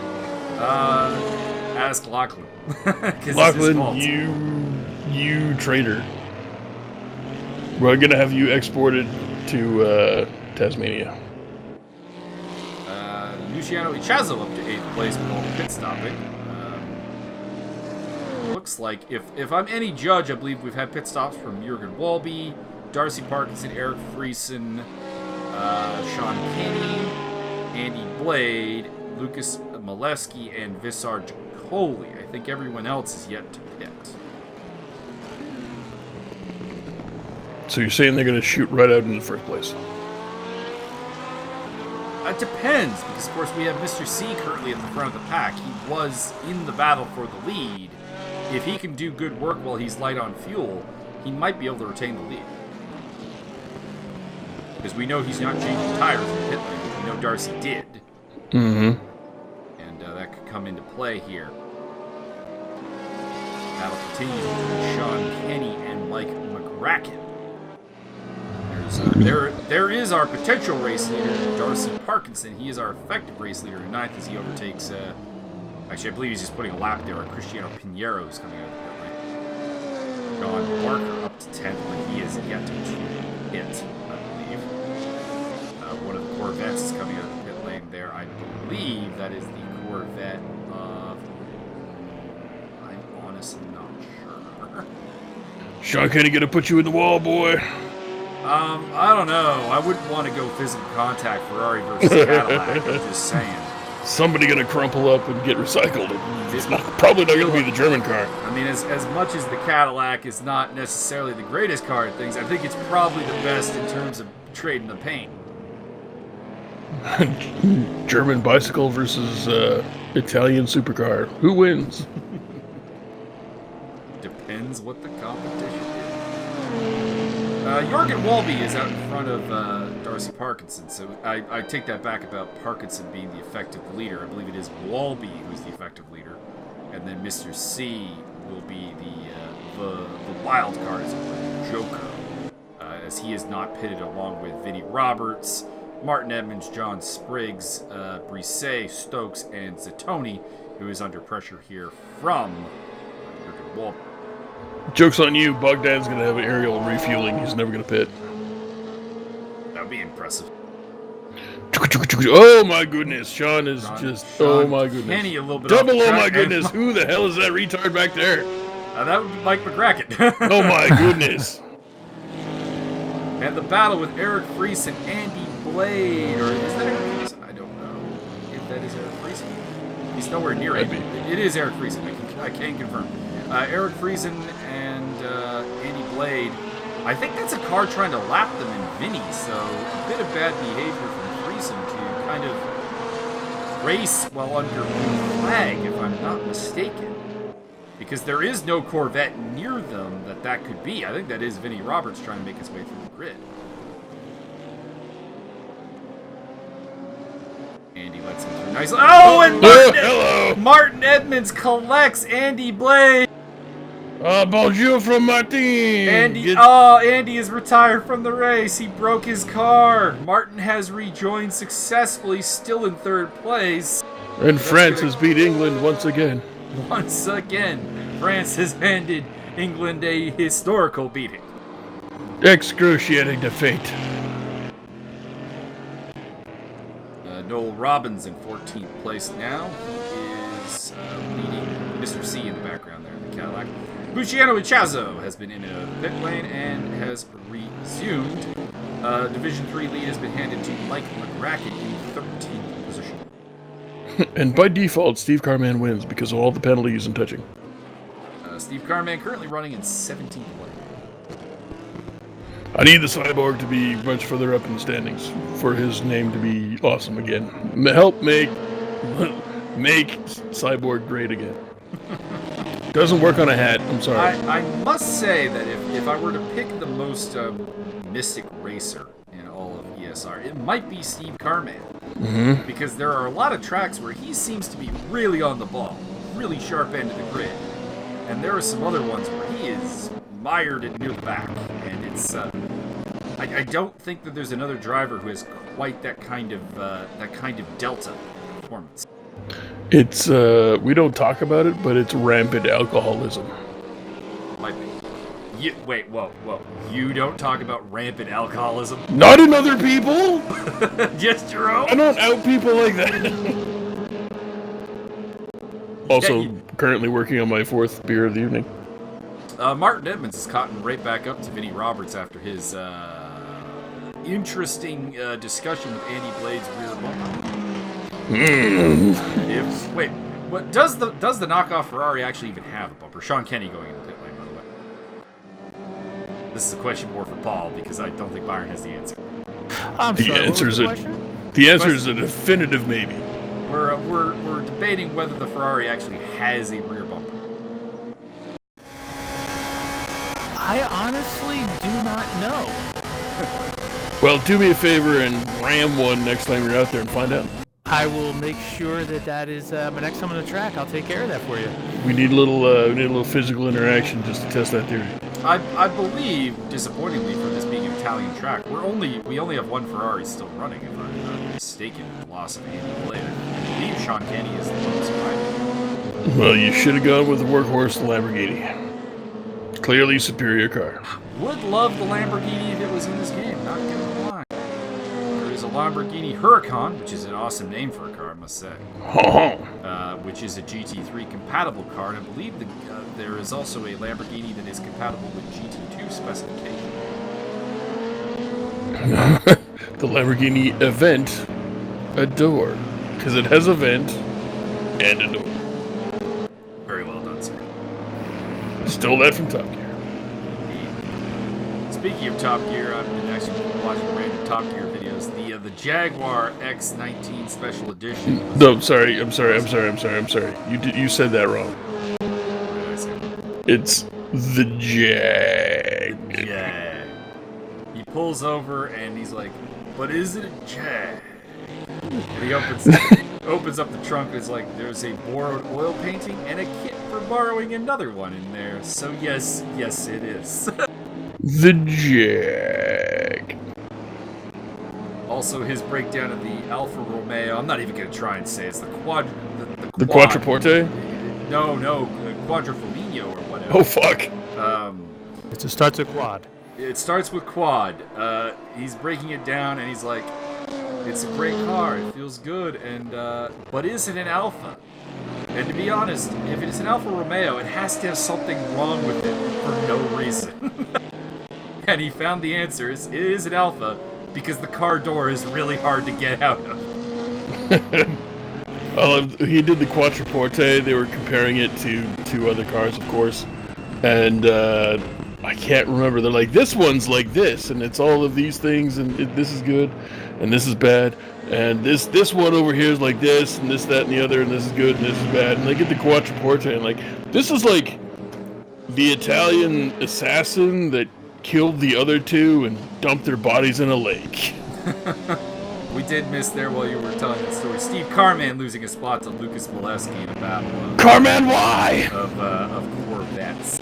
Ask Lachlan. Lachlan, you traitor. We're gonna have you exported to Tasmania. Luciano Ichazo up to 8th place with all the pit stopping. Looks like, if I'm any judge, I believe we've had pit stops from Jürgen Walby, Darcy Parkinson, Eric Friesen, Sean Kenny, Andy Blade, Lucas Molesky, and Visar Jacoli. I think everyone else is yet to pit. So you're saying they're going to shoot right out in the first place? It depends, because of course we have Mr. C currently at the front of the pack. He was in the battle for the lead. If he can do good work while he's light on fuel, he might be able to retain the lead. Because we know he's not changing tires in the pit lane, which we know Darcy did. Mm-hmm. And that could come into play here. Battle continues between Sean Kenny and Mike Magas. There is our potential race leader, Darcy Parkinson. He is our effective race leader in 9th as he overtakes... actually, I believe he's just putting a lap there on Cristiano Pinheiro, who's coming out of the pit lane. John Barker up to 10th, but he is yet to hit, I believe. One of the Corvettes is coming out of the pit lane there. I believe that is the Corvette of... I'm honestly not sure. Sean Kenny gonna put you in the wall, boy. I don't know. I wouldn't want to go physical contact Ferrari versus Cadillac. I'm just saying. Somebody gonna crumple up and get recycled. It's probably not gonna be the German car. I mean, as much as the Cadillac is not necessarily the greatest car at things, I think it's probably the best in terms of trading the paint. German bicycle versus Italian supercar. Who wins? Depends what the competition is. Jürgen Walby is out in front of Darcy Parkinson, so I take that back about Parkinson being the effective leader. I believe it is Walby who's the effective leader, and then Mr. C will be the wild card, as it were, Joker, as he is not pitted along with Vinnie Roberts, Martin Edmonds, John Spriggs, Brisset, Stokes, and Zatoni, who is under pressure here from Jürgen Walby. Joke's on you. Bogdan's going to have an aerial refueling. He's never going to pit. That would be impressive. Oh my goodness. Sean is Sean oh my goodness. Kenny a little bit double oh my goodness. Who the hell is that retard back there? That would be Mike Magas. Oh my goodness. And the battle with Eric Friesen and Andy Blade. Or is that Eric Friesen? I don't know if that is Eric Friesen. He's nowhere near it. It is Eric Friesen. I can confirm. Eric Friesen and Andy Blade. I think that's a car trying to lap them in Vinny, so a bit of bad behavior from Friesen to kind of race while under blue flag, if I'm not mistaken. Because there is no Corvette near them that could be. I think that is Vinnie Roberts trying to make his way through the grid. Andy lets him through nicely. Oh, and Martin Edmonds collects Andy Blade. Bonjour from Martin. Andy is retired from the race. He broke his car. Martin has rejoined successfully, still in 3rd place. And France has beat England once again. Once again. France has handed England a historical beating. Excruciating defeat. Noel Robbins in 14th place now. He is leading Mr. C in the background there in the Cadillac. Luciano Ichazo has been in a pit lane and has resumed. Division 3 lead has been handed to Mike Magas in 13th position. And by default, Steve Carman wins because of all the penalties and touching. Steve Carman currently running in 17th place. I need the Cyborg to be much further up in the standings for his name to be awesome again. Help make Cyborg great again. Doesn't work on a hat, I'm sorry. I must say that if I were to pick the most mystic racer in all of ESR, it might be Steve Carman. Mm-hmm. Because there are a lot of tracks where he seems to be really on the ball, really sharp end of the grid. And there are some other ones where he is mired near the back. And it's, I don't think that there's another driver who has quite that kind of delta performance. It's, we don't talk about it, but it's rampant alcoholism. Might be. Wait, whoa. You don't talk about rampant alcoholism? Not in other people! Just your own? I don't out people like that. Also, currently working on my 4th beer of the evening. Martin Edmonds is caught right back up to Vinnie Roberts after his interesting discussion with Andy Blade's rear bumper. Wait, what does the knockoff Ferrari actually even have a bumper? Sean Kenny going into pit lane, by the way. This is a question more for Paul because I don't think Byron has the answer. The answer is a definitive maybe. We're debating whether the Ferrari actually has a rear bumper. I honestly do not know. Well, do me a favor and ram one next time you're out there and find out. I will make sure that is my next time on the track. I'll take care of that for you. We need a little physical interaction just to test that theory. I believe, disappointingly for this being an Italian track, we only have one Ferrari still running, if I'm not mistaken, the loss of Andy Blade. I believe Sean Kenny is the lowest rider. Well, you should have gone with the workhorse, the Lamborghini. Clearly superior car. Would love the Lamborghini if it was in this game, not gonna lie. There is a Lamborghini Huracan, which is an awesome name for a car, I must say. Which is a GT3 compatible car, and I believe there is also a Lamborghini that is compatible with GT2 specification. The Lamborghini Event, a door, because it has a vent and a door. Very well done, sir. Stole that from Top Gear. Speaking of Top Gear, I've been actually watching random Top Gear videos. The Jaguar X19 Special Edition. No, I'm sorry. You said that wrong. What did I say? It's the Jag. Jag. He pulls over and he's like, "But is it a Jag?" And he opens up the trunk and it's like, there's a borrowed oil painting and a kit for borrowing another one in there. So yes, it is. The Jag. Also, his breakdown of the Alfa Romeo. I'm not even going to try and say it's the quad. The Quattroporte? No, Quadrifoglio or whatever. Oh fuck. It just starts with quad. It starts with quad. He's breaking it down and he's like, "It's a great car. It feels good, and but is it an Alfa?" And to be honest, if it's an Alfa Romeo, it has to have something wrong with it for no reason. And he found the answer. It is an Alfa because the car door is really hard to get out of. He did the Quattroporte. They were comparing it to other cars, of course. And I can't remember. They're like, this one's like this, and it's all of these things, and this is good, and this is bad. And this one over here is like this, and this, that, and the other, and this is good, and this is bad. And they get the Quattroporte, and like, this is like the Italian assassin that killed the other two and dumped their bodies in a lake. We did miss there while you were telling that story. Steve Carman losing a spot to Lucas Molesky in a battle. Carman, why? Of Corvettes.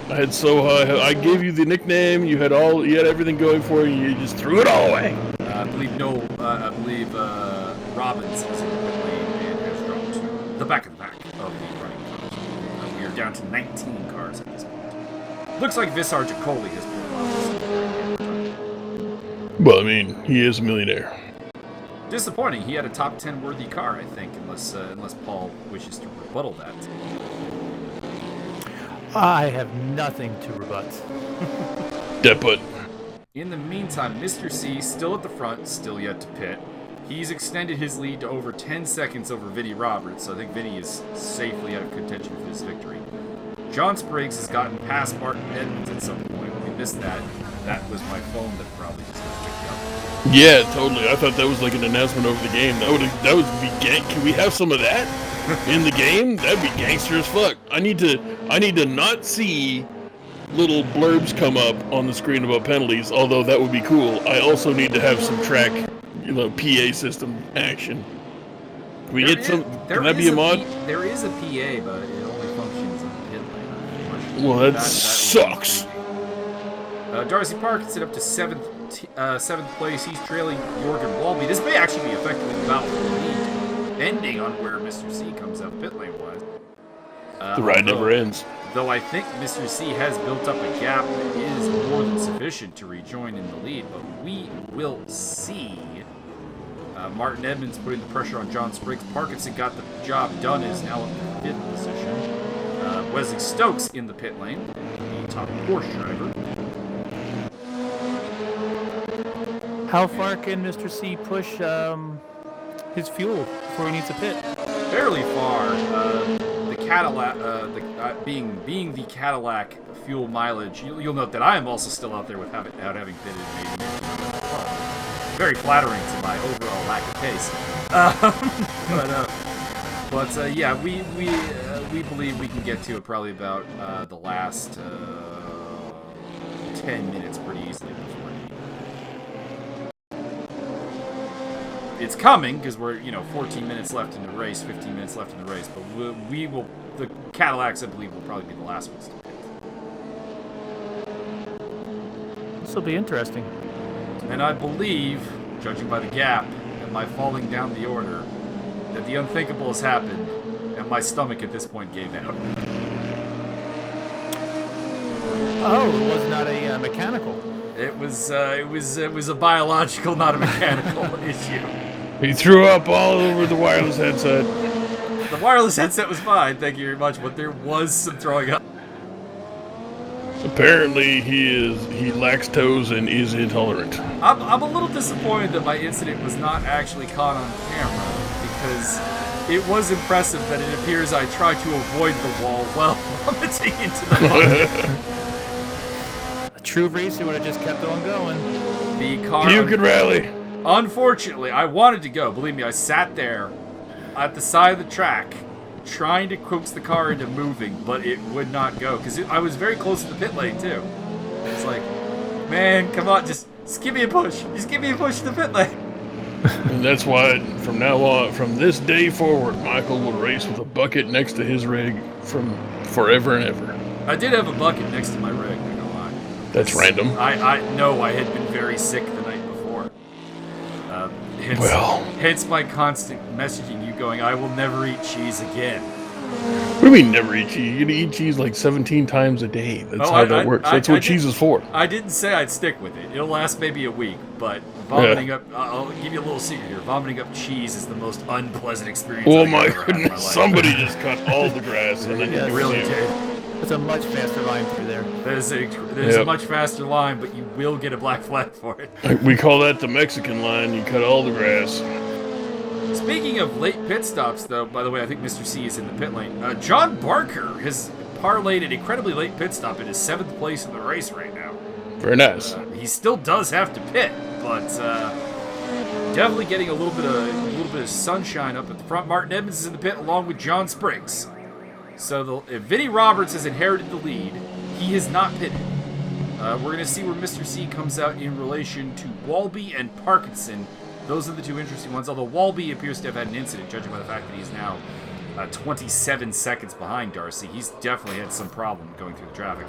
I had so high. I gave you the nickname. You had everything going for you. You just threw it all away. I believe Robbins is in the pit lane and has dropped to the back of the pack of the running cars. We are down to 19 cars at this point. Looks like Visar Jacoli has pulled off. Well, I mean, he is a millionaire. Disappointing. He had a top 10 worthy car, I think, unless Paul wishes to rebuttal that. I have nothing to rebut. Deput. In the meantime, Mr. C, still at the front, still yet to pit. He's extended his lead to over 10 seconds over Vinnie Roberts, so I think Vinnie is safely out of contention for this victory. John Spriggs has gotten past Martin Edmonds at some point. We missed that. That was my phone that probably just got picked up. Yeah, totally. I thought that was like an announcement over the game. That would be gang. Can we have some of that in the game? That'd be gangster as fuck. I need to not see little blurbs come up on the screen about penalties, although that would be cool. I also need to have some track, PA system action. Can we get some? Can that be a mod? There is a PA, but it only functions in the pit lane. Well, that sucks. Darcy Parkinson up to seventh place. He's trailing Jorgen Walby. This may actually be effectively the battle for the lead, ending on where Mr. C comes out pit lane wise. The ride never ends. Though I think Mr. C has built up a gap that is more than sufficient to rejoin in the lead, but we will see. Martin Edmonds putting the pressure on John Spriggs. Parkinson got the job done, is now in the 5th position. Wesley Stokes in the pit lane, the top Porsche driver. How far can Mr. C push his fuel before he needs a pit? Fairly far. The Cadillac, being the Cadillac fuel mileage, you'll note that I am also still out there without having pitted. Very flattering to my overall lack of pace. Yeah, we believe we can get to it probably about the last 10 minutes pretty easily before. It's coming because we're 14 minutes left in the race, 15 minutes left in the race, but we will. The Cadillacs, I believe, will probably be the last ones to pit. This will be interesting. And I believe, judging by the gap and my falling down the order, that the unthinkable has happened, and my stomach at this point gave out. Oh, it was not a mechanical. It was a biological, not a mechanical issue. He threw up all over the wireless headset. The wireless headset was fine, thank you very much, but there was some throwing up. Apparently, he lacks toes and is intolerant. I'm a little disappointed that my incident was not actually caught on camera, because it was impressive that it appears I tried to avoid the wall while vomiting into the mud. A true racer would have just kept on going. The car. You could rally. Unfortunately, I wanted to go. Believe me, I sat there at the side of the track trying to coax the car into moving, but it would not go because I was very close to the pit lane too. It's like, man, come on, just give me a push. Just give me a push to the pit lane. And that's why, from now on, from this day forward, Michael will race with a bucket next to his rig from forever and ever. I did have a bucket next to my rig, I don't lie. That's random. I know I had been very sick the night before. Hence my constant messaging you going, I will never eat cheese again. What do you mean never eat cheese? You're going to eat cheese like 17 times a day. That's how that works. That's what cheese is for. I didn't say I'd stick with it. It'll last maybe a week, but vomiting up, I'll give you a little secret here. Vomiting up cheese is the most unpleasant experience I've ever had in my life. Somebody just cut all the grass and then Yeah, you really did. It's a much faster line through there. There's a much faster line, but you will get a black flag for it. We call that the Mexican line. You cut all the grass. Speaking of late pit stops, though, by the way, I think Mr. C is in the pit lane. John Barker has parlayed an incredibly late pit stop in his 7th place in the race right now. Very nice. He still does have to pit, but definitely getting a little bit of sunshine up at the front. Martin Edmonds is in the pit along with John Spriggs. So Vinnie Roberts has inherited the lead. He has not pitted. We're going to see where Mr. C comes out in relation to Walby and Parkinson. Those are the two interesting ones, although Walby appears to have had an incident, judging by the fact that he's now 27 seconds behind Darcy. He's definitely had some problem going through the traffic.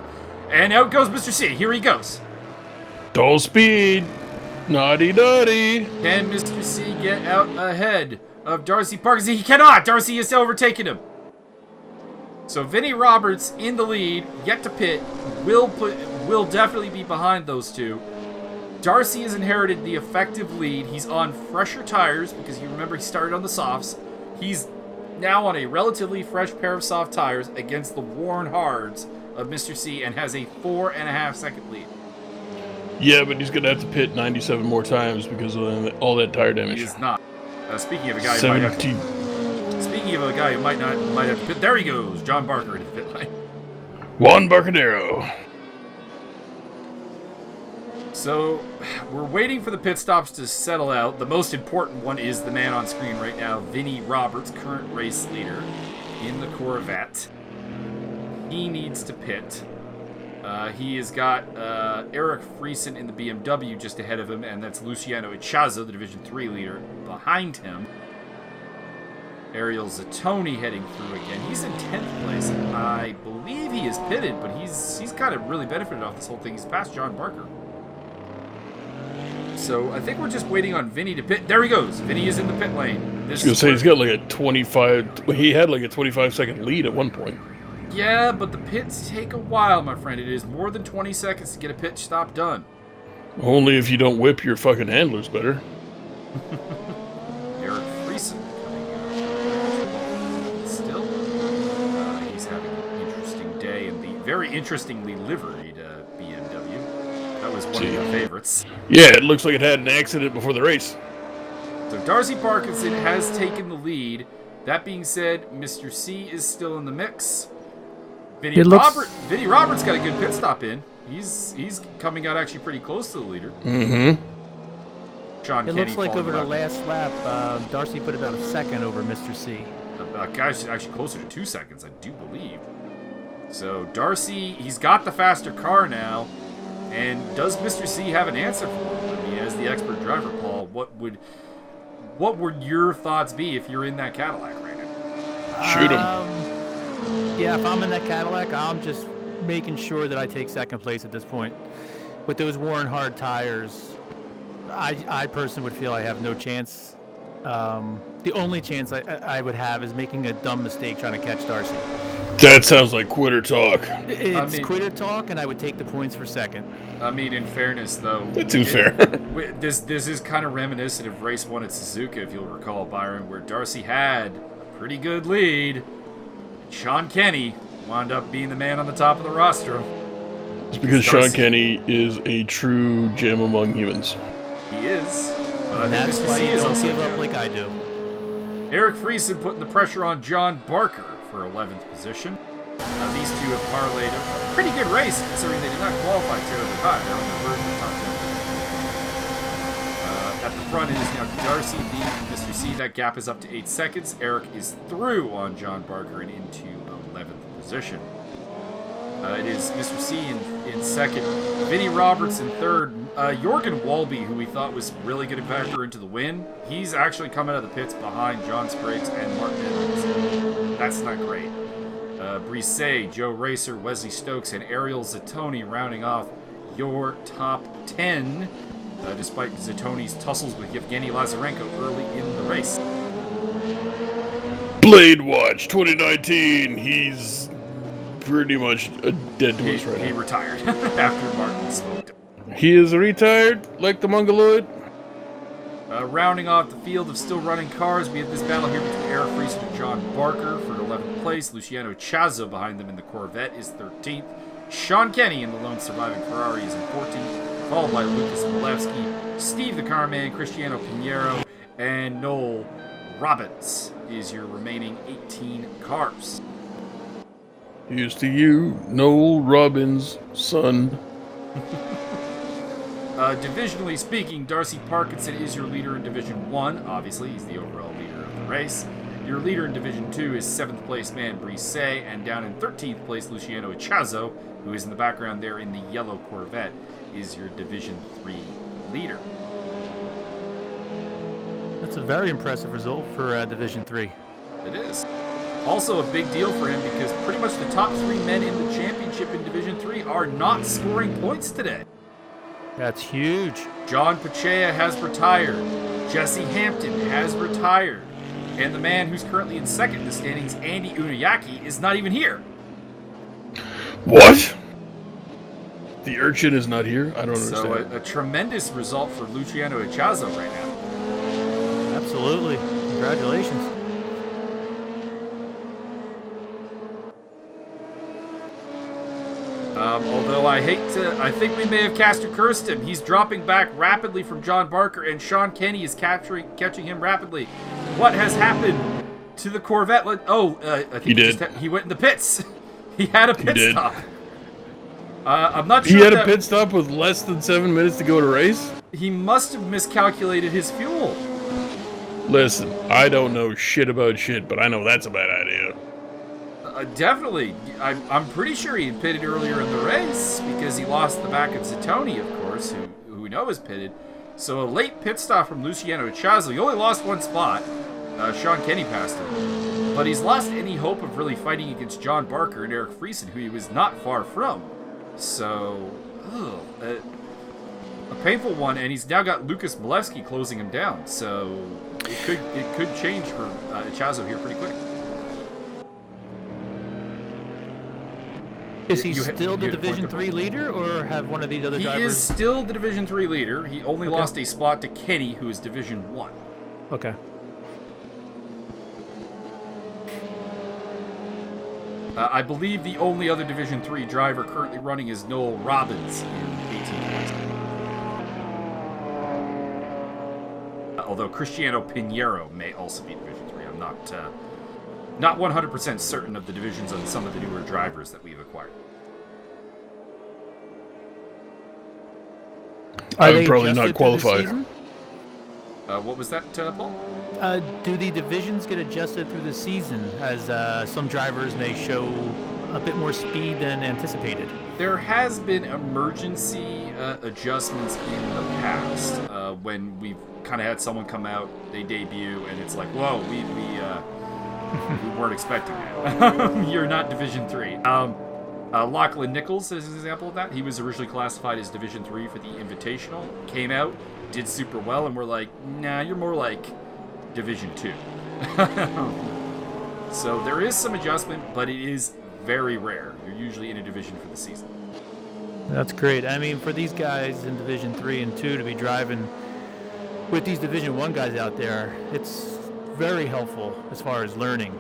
And out goes Mr. C. Here he goes. Dull speed. Naughty naughty. Can Mr. C get out ahead of Darcy Parkinson? He cannot! Darcy has overtaken him. So Vinnie Roberts in the lead, yet to pit, will definitely be behind those two. Darcy has inherited the effective lead. He's on fresher tires because you remember he started on the softs. He's now on a relatively fresh pair of soft tires against the worn hards of Mr. C and has a 4.5 second lead. Yeah, but he's going to have to pit 97 more times because of all that tire damage. He is not. Speaking of a guy who might have to pit, there he goes, John Barker into the pit lane. Juan Barcadero. So, we're waiting for the pit stops to settle out. The most important one is the man on screen right now, Vinnie Roberts, current race leader in the Corvette. He needs to pit. He has got Eric Friesen in the BMW just ahead of him, and that's Luciano Ichazo, the Division 3 leader, behind him. Ariel Zattoni heading through again. He's in 10th place. I believe he is pitted, but he's kind of really benefited off this whole thing. He's passed John Barker. So I think we're just waiting on Vinny to pit. There he goes. Vinny is in the pit lane. I was going to say, he's got like a 25... He had like a 25-second lead at one point. Yeah, but the pits take a while, my friend. It is more than 20 seconds to get a pit stop done. Only if you don't whip your fucking handlers better. Eric Friesen coming out. Still, he's having an interesting day in the very interestingly liveried BMW. That was one of your favorites. Yeah, it looks like it had an accident before the race. So Darcy Parkinson has taken the lead. That being said, Mr. C is still in the mix. Vinnie Roberts got a good pit stop in. He's coming out actually pretty close to the leader. Mm-hmm. It looks like over the last lap, Darcy put about a second over Mr. C. Guy's actually closer to 2 seconds, I do believe. So Darcy, he's got the faster car now. And does Mr. C have an answer for him? I mean, as the expert driver, Paul, what would your thoughts be if you're in that Cadillac right now? Shoot him. Yeah, if I'm in that Cadillac, I'm just making sure that I take second place at this point. With those worn hard tires, I personally would feel I have no chance. The only chance I would have is making a dumb mistake trying to catch Darcy. That sounds like quitter talk. It's quitter talk, and I would take the points for second. I mean, in fairness, though... That's too fair. This is kind of reminiscent of race 1 at Suzuka, if you'll recall, Byron, where Darcy had a pretty good lead. Sean Kenny wound up being the man on the top of the roster. It's because Sean Kenny is a true gem among humans. He is. And that's why you don't give up like I do. Eric Friesen putting the pressure on John Barker for 11th position. These two have parlayed a pretty good race, considering they did not qualify terribly high. They're on the verge of the top 10. At the front, it is now Darcy leading Mr. C. That gap is up to 8 seconds. Eric is through on John Barker and into 11th position. It is Mr. C in second, Vinnie Roberts in third, Jorgen Walby, who we thought was really going to factor into the win. He's actually come out of the pits behind John Spriggs and Martin Edmonds. That's not great. Brisset, Joe Racer, Wesley Stokes, and Ariel Zattoni rounding off your top 10, despite Zattoni's tussles with Yevgeny Lazarenko early in the race. Blade Watch 2019, he's pretty much dead to us right now. He retired after Martin smoked him. He is retired, like the Mongoloid. Rounding off the field of still running cars, we have this battle here between Eric Friesen and John Barker for 11th place. Luciano Chazo behind them in the Corvette is 13th. Sean Kenny in the lone surviving Ferrari is in 14th, followed by Lucas Malevsky, Steve the Carman, Cristiano Pinheiro, and Noel Robbins is your remaining 18 cars. Here's to you, Noel Robbins' son. Divisionally speaking, Darcy Parkinson is your leader in Division 1. Obviously, he's the overall leader of the race. Your leader in Division 2 is 7th place man Brisset, and down in 13th place, Luciano Ichazo, who is in the background there in the yellow Corvette, is your Division 3 leader. That's a very impressive result for Division 3. It is. Also a big deal for him because pretty much the top 3 men in the championship in Division 3 are not scoring points today. That's huge. John Pachea has retired. Jesse Hampton has retired. And the man who's currently in second in the standings, Andy Unayaki, is not even here. What? The urchin is not here? I don't understand. So a tremendous result for Luciano Echazo right now. Absolutely. Congratulations. Although I think we may have cursed him. He's dropping back rapidly from John Barker, and Sean Kenny is catching him rapidly. What has happened to the Corvette? I think he did. He went in the pits. He had a pit stop. I'm not He sure. had a pit stop with less than 7 minutes to go to race? He must have miscalculated his fuel. Listen, I don't know shit about shit, but I know that's a bad idea. Definitely. I'm pretty sure he had pitted earlier in the race because he lost the back of Zatoni, of course, who we know is pitted. So a late pit stop from Luciano Echazo. He only lost one spot. Sean Kenny passed him. But he's lost any hope of really fighting against John Barker and Eric Friesen, who he was not far from. So, a painful one, and he's now got Lucas Milewski closing him down. So it could change for Echazo here pretty quick. Is he still the Division 3 leader, or have one of these other drivers? He is still the Division 3 leader. He only lost a spot to Kenny, who is Division 1. Okay. I believe the only other Division 3 driver currently running is Noel Robbins in 18 points. Although Cristiano Pinheiro may also be Division 3. I'm not 100% certain of the divisions on some of the newer drivers that we've acquired. I would probably not qualify. What was that, Paul? Do the divisions get adjusted through the season, as some drivers may show a bit more speed than anticipated? There has been emergency adjustments in the past when we've kind of had someone come out, they debut, and it's like, whoa, we weren't expecting that. You're not Division 3. Lachlan Nichols is an example of that. He was originally classified as Division 3 for the Invitational, came out, did super well, and we're like, nah, you're more like Division 2. So there is some adjustment, but it is very rare. You're usually in a division for the season. That's great. I mean, for these guys in Division 3 and 2 to be driving with these Division 1 guys out there, it's very helpful as far as learning,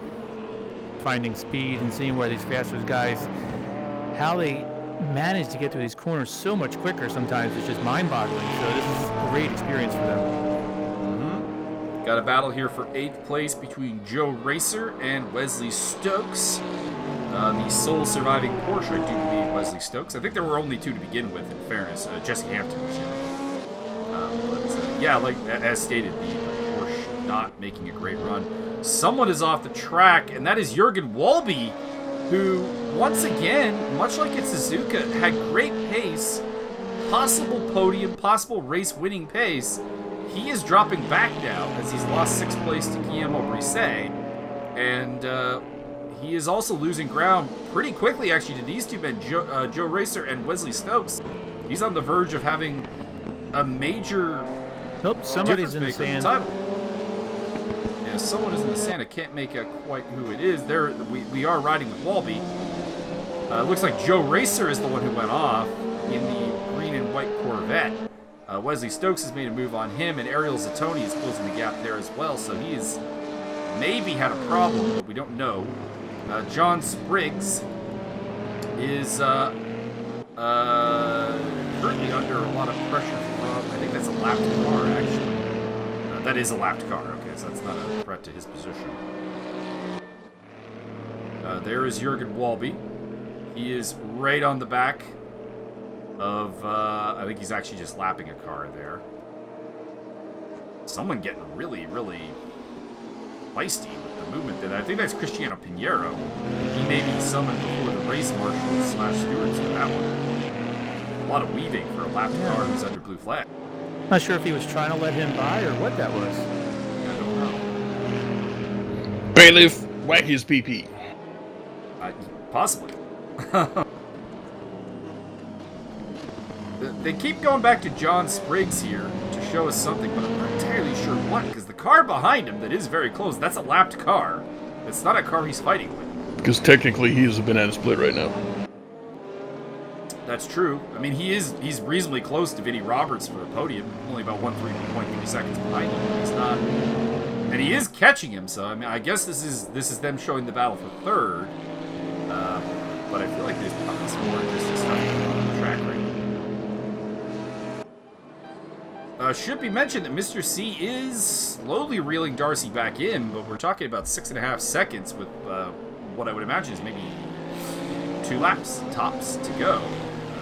finding speed and seeing where these faster guys, how they manage to get through these corners so much quicker sometimes is just mind-boggling. So this is a great experience for them. Got a battle here for 8th place between Joe Racer and Wesley Stokes. The sole surviving Porsche, I do believe, Wesley Stokes. I think there were only 2 to begin with, in fairness. Jesse Hampton was yeah, like as stated, the Porsche not making a great run. Someone is off the track, and that is Jürgen Walby, who, once again, much like at Suzuka, had great pace, possible podium, possible race-winning pace. He is dropping back now as he's lost 6th place to Guillermo Brisset, and he is also losing ground pretty quickly, actually, to these two men, Joe Racer and Wesley Stokes. He's on the verge of having a major. Nope, somebody's in the sand. Yeah, someone is in the sand. I can't make out quite who it is. We are riding with Walby. Looks like Joe Racer is the one who went off in the green and white Corvette. Wesley Stokes has made a move on him, and Ariel Zatoni is closing the gap there as well, so he has maybe had a problem, but we don't know. John Spriggs is currently under a lot of pressure from, I think that's a lapped car, actually. That is a lapped car, okay, so that's not a threat to his position. There is Jürgen Walby. He is right on the back of, I think he's actually just lapping a car there. Someone getting really, really feisty with the movement there. I think that's Cristiano Pinheiro. He may be summoned before the race marshal / stewards for that one. A lot of weaving for a lapped car who's under blue flag. Not sure if he was trying to let him by or what that was. I don't know. Bailiff, whack his PP. Possibly. They keep going back to John Spriggs here to show us something, but I'm not entirely sure what, because the car behind him that is very close, that's a lapped car. It's not a car he's fighting with. Because technically he's a banana split right now. That's true. I mean, he's reasonably close to Vinnie Roberts for a podium, only about 1.3 seconds behind him. But he's not, and he is catching him. So I mean, I guess this is them showing the battle for third. But I feel like there's probably some more interesting stuff on the track right now. Should be mentioned that Mr. C is slowly reeling Darcy back in, but we're talking about 6.5 seconds with what I would imagine is maybe 2 laps tops to go.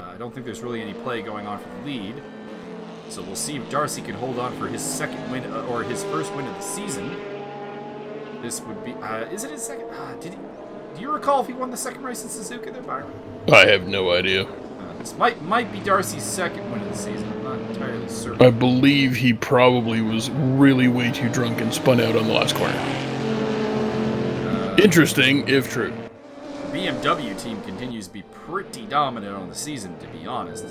I don't think there's really any play going on for the lead. So we'll see if Darcy can hold on for his second win, or his first win of the season. This would be, is it his second? Do you recall if he won the second race in Suzuka there, Byron? I have no idea. This might be Darcy's second win of the season. I'm not entirely certain. I believe he probably was really way too drunk and spun out on the last corner. Interesting, if true. The BMW team continues to be pretty dominant on the season, to be honest.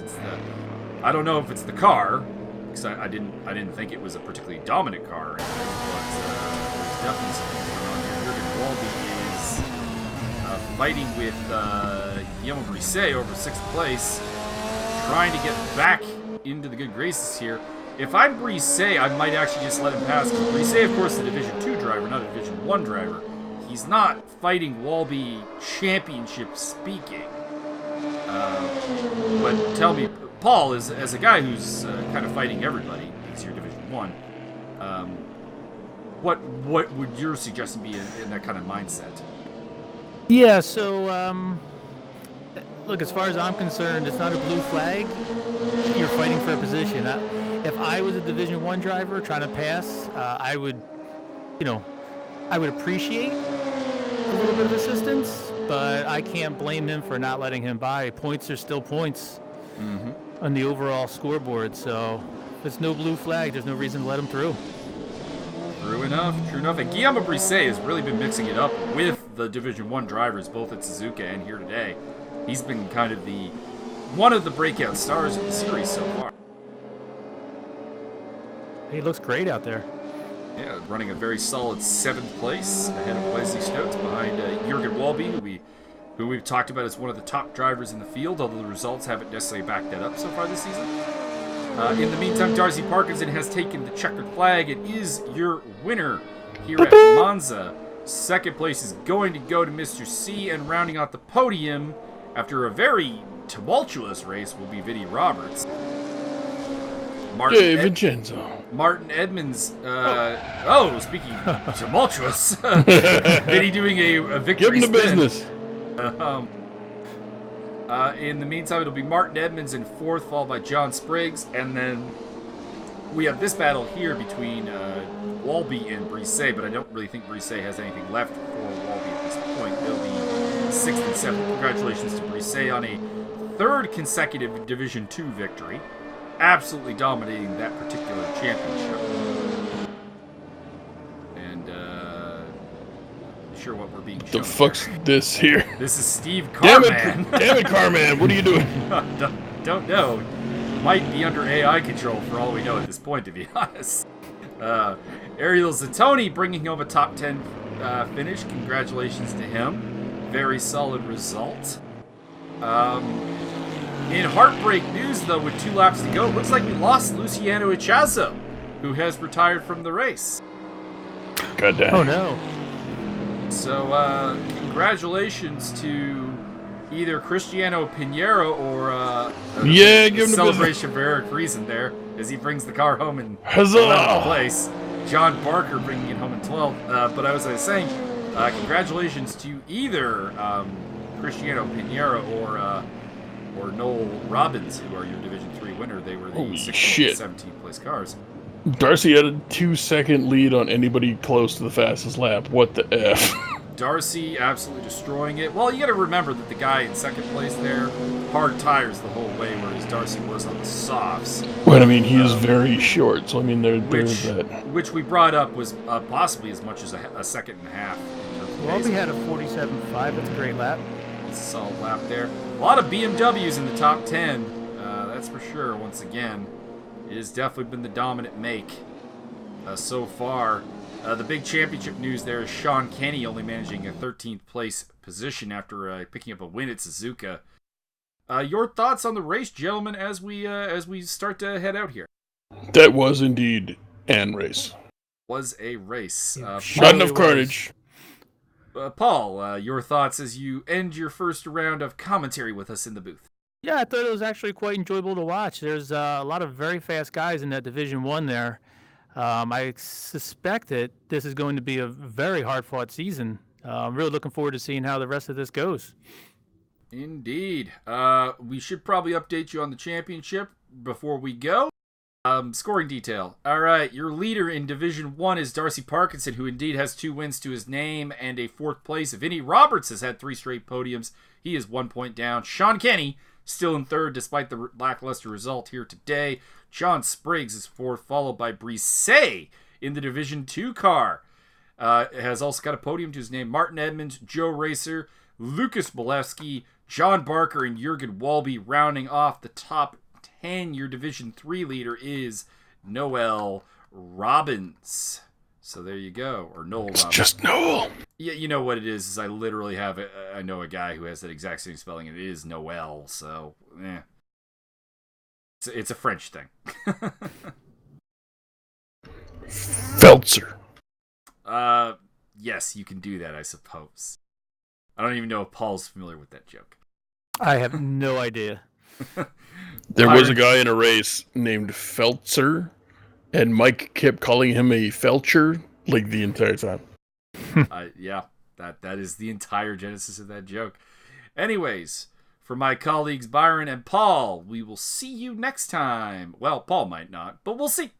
I don't know if it's the car, because I didn't think it was a particularly dominant car, but there's definitely something going on here. Jürgen Walby is fighting with Guillaume Brisset over 6th place, trying to get back into the good graces here. If I'm Brisset, I might actually just let him pass. Brisset, of course, is a Division 2 driver, not a Division 1 driver. He's not fighting Walby championship speaking. But tell me, Paul, as a guy who's kind of fighting everybody, because you're Division 1, what would your suggestion be in that kind of mindset? Yeah, so, look, as far as I'm concerned, it's not a blue flag. You're fighting for a position. If I was a Division 1 driver trying to pass, I would appreciate a little bit of assistance, but I can't blame him for not letting him by. Points are still points on the overall scoreboard, so if it's no blue flag, there's no reason to let him through. True enough. And Guillaume Brisset has really been mixing it up with the Division 1 drivers, both at Suzuka and here today. He's been kind of one of the breakout stars of the series so far. He looks great out there. Yeah, running a very solid 7th place ahead of Wesley Stokes, behind Jürgen Walby, who we've talked about as one of the top drivers in the field, although the results haven't necessarily backed that up so far this season. In the meantime, Darcy Parkinson has taken the checkered flag and is your winner here at Monza. 2nd place is going to go to Mr. C, and rounding out the podium after a very tumultuous race will be Vinnie Roberts. Vincenzo. Martin Edmonds, speaking tumultuous, Vinny doing a victory Give him the spin. business. In the meantime, it'll be Martin Edmonds in 4th, followed by John Spriggs, and then we have this battle here between Walby and Brisset, but I don't really think Brisset has anything left for Walby at this point. They'll be 6th and 7th. Congratulations to Brisset on a 3rd consecutive Division 2 victory. Absolutely dominating that particular championship. And, sure what we're being shown. The fuck's this here? This is Steve Carman. Damn it, Carman, what are you doing? Don't know. Might be under AI control for all we know at this point, to be honest. Ariel Zattoni bringing home a top 10 finish. Congratulations to him. Very solid result. In heartbreak news, though, with 2 laps to go, it looks like we lost Luciano Ichazo, who has retired from the race. God damn. Oh, no. So, congratulations to either Cristiano Pinheiro or give him celebration for Eric Friesen there, as he brings the car home in Huzzah! 11th place. John Barker bringing it home in 12th. But as I was saying, congratulations to either Cristiano Pinheiro or Noel Robbins, who are your Division 3 winner. They were the 16th and 17th place cars. Darcy had a 2-second lead on anybody close to the fastest lap. What the F? Darcy absolutely destroying it. Well, you got to remember that the guy in 2nd place there, hard tires the whole way, whereas Darcy was on the softs. Well, I mean, he is very short, so I mean, there's that. Which we brought up was possibly as much as a second and a half. Walby had a 47.5. That's a great lap. It's a solid lap there. A lot of BMWs in the top 10. That's for sure, once again. It has definitely been the dominant make so far. The big championship news there is Sean Kenny only managing a 13th place position after picking up a win at Suzuka. Your thoughts on the race, gentlemen, as we start to head out here? That was indeed an race. Was a race. Not enough carnage. Paul, your thoughts as you end your first round of commentary with us in the booth? Yeah, I thought it was actually quite enjoyable to watch. There's a lot of very fast guys in that Division 1 there. I suspect that this is going to be a very hard-fought season. I'm really looking forward to seeing how the rest of this goes. Indeed. We should probably update you on the championship before we go. Scoring detail. All right, your leader in Division 1 is Darcy Parkinson, who indeed has 2 wins to his name and a 4th place. Vinnie Roberts has had 3 straight podiums. He is 1 point down. Sean Kenny still in 3rd despite the lackluster result here today. John Spriggs is 4th, followed by Brisset in the Division 2 car. Has also got a podium to his name. Martin Edmonds, Joe Racer, Lucas Bolewski, John Barker, and Jurgen Walby rounding off the top 10. Your Division 3 leader is Noel Robbins. So there you go. Or Noel Robbins. Just Noel. Yeah, you know what it is I literally have I know a guy who has that exact same spelling, and it is Noel, so it's a French thing. Feltzer. Yes, you can do that, I suppose. I don't even know if Paul's familiar with that joke. I have no idea. There was a guy in a race named Feltzer, and Mike kept calling him a Felcher like the entire time. Yeah, that is the entire genesis of that joke. Anyways, for my colleagues Byron and Paul, we will see you next time. Well, Paul might not, but we'll see.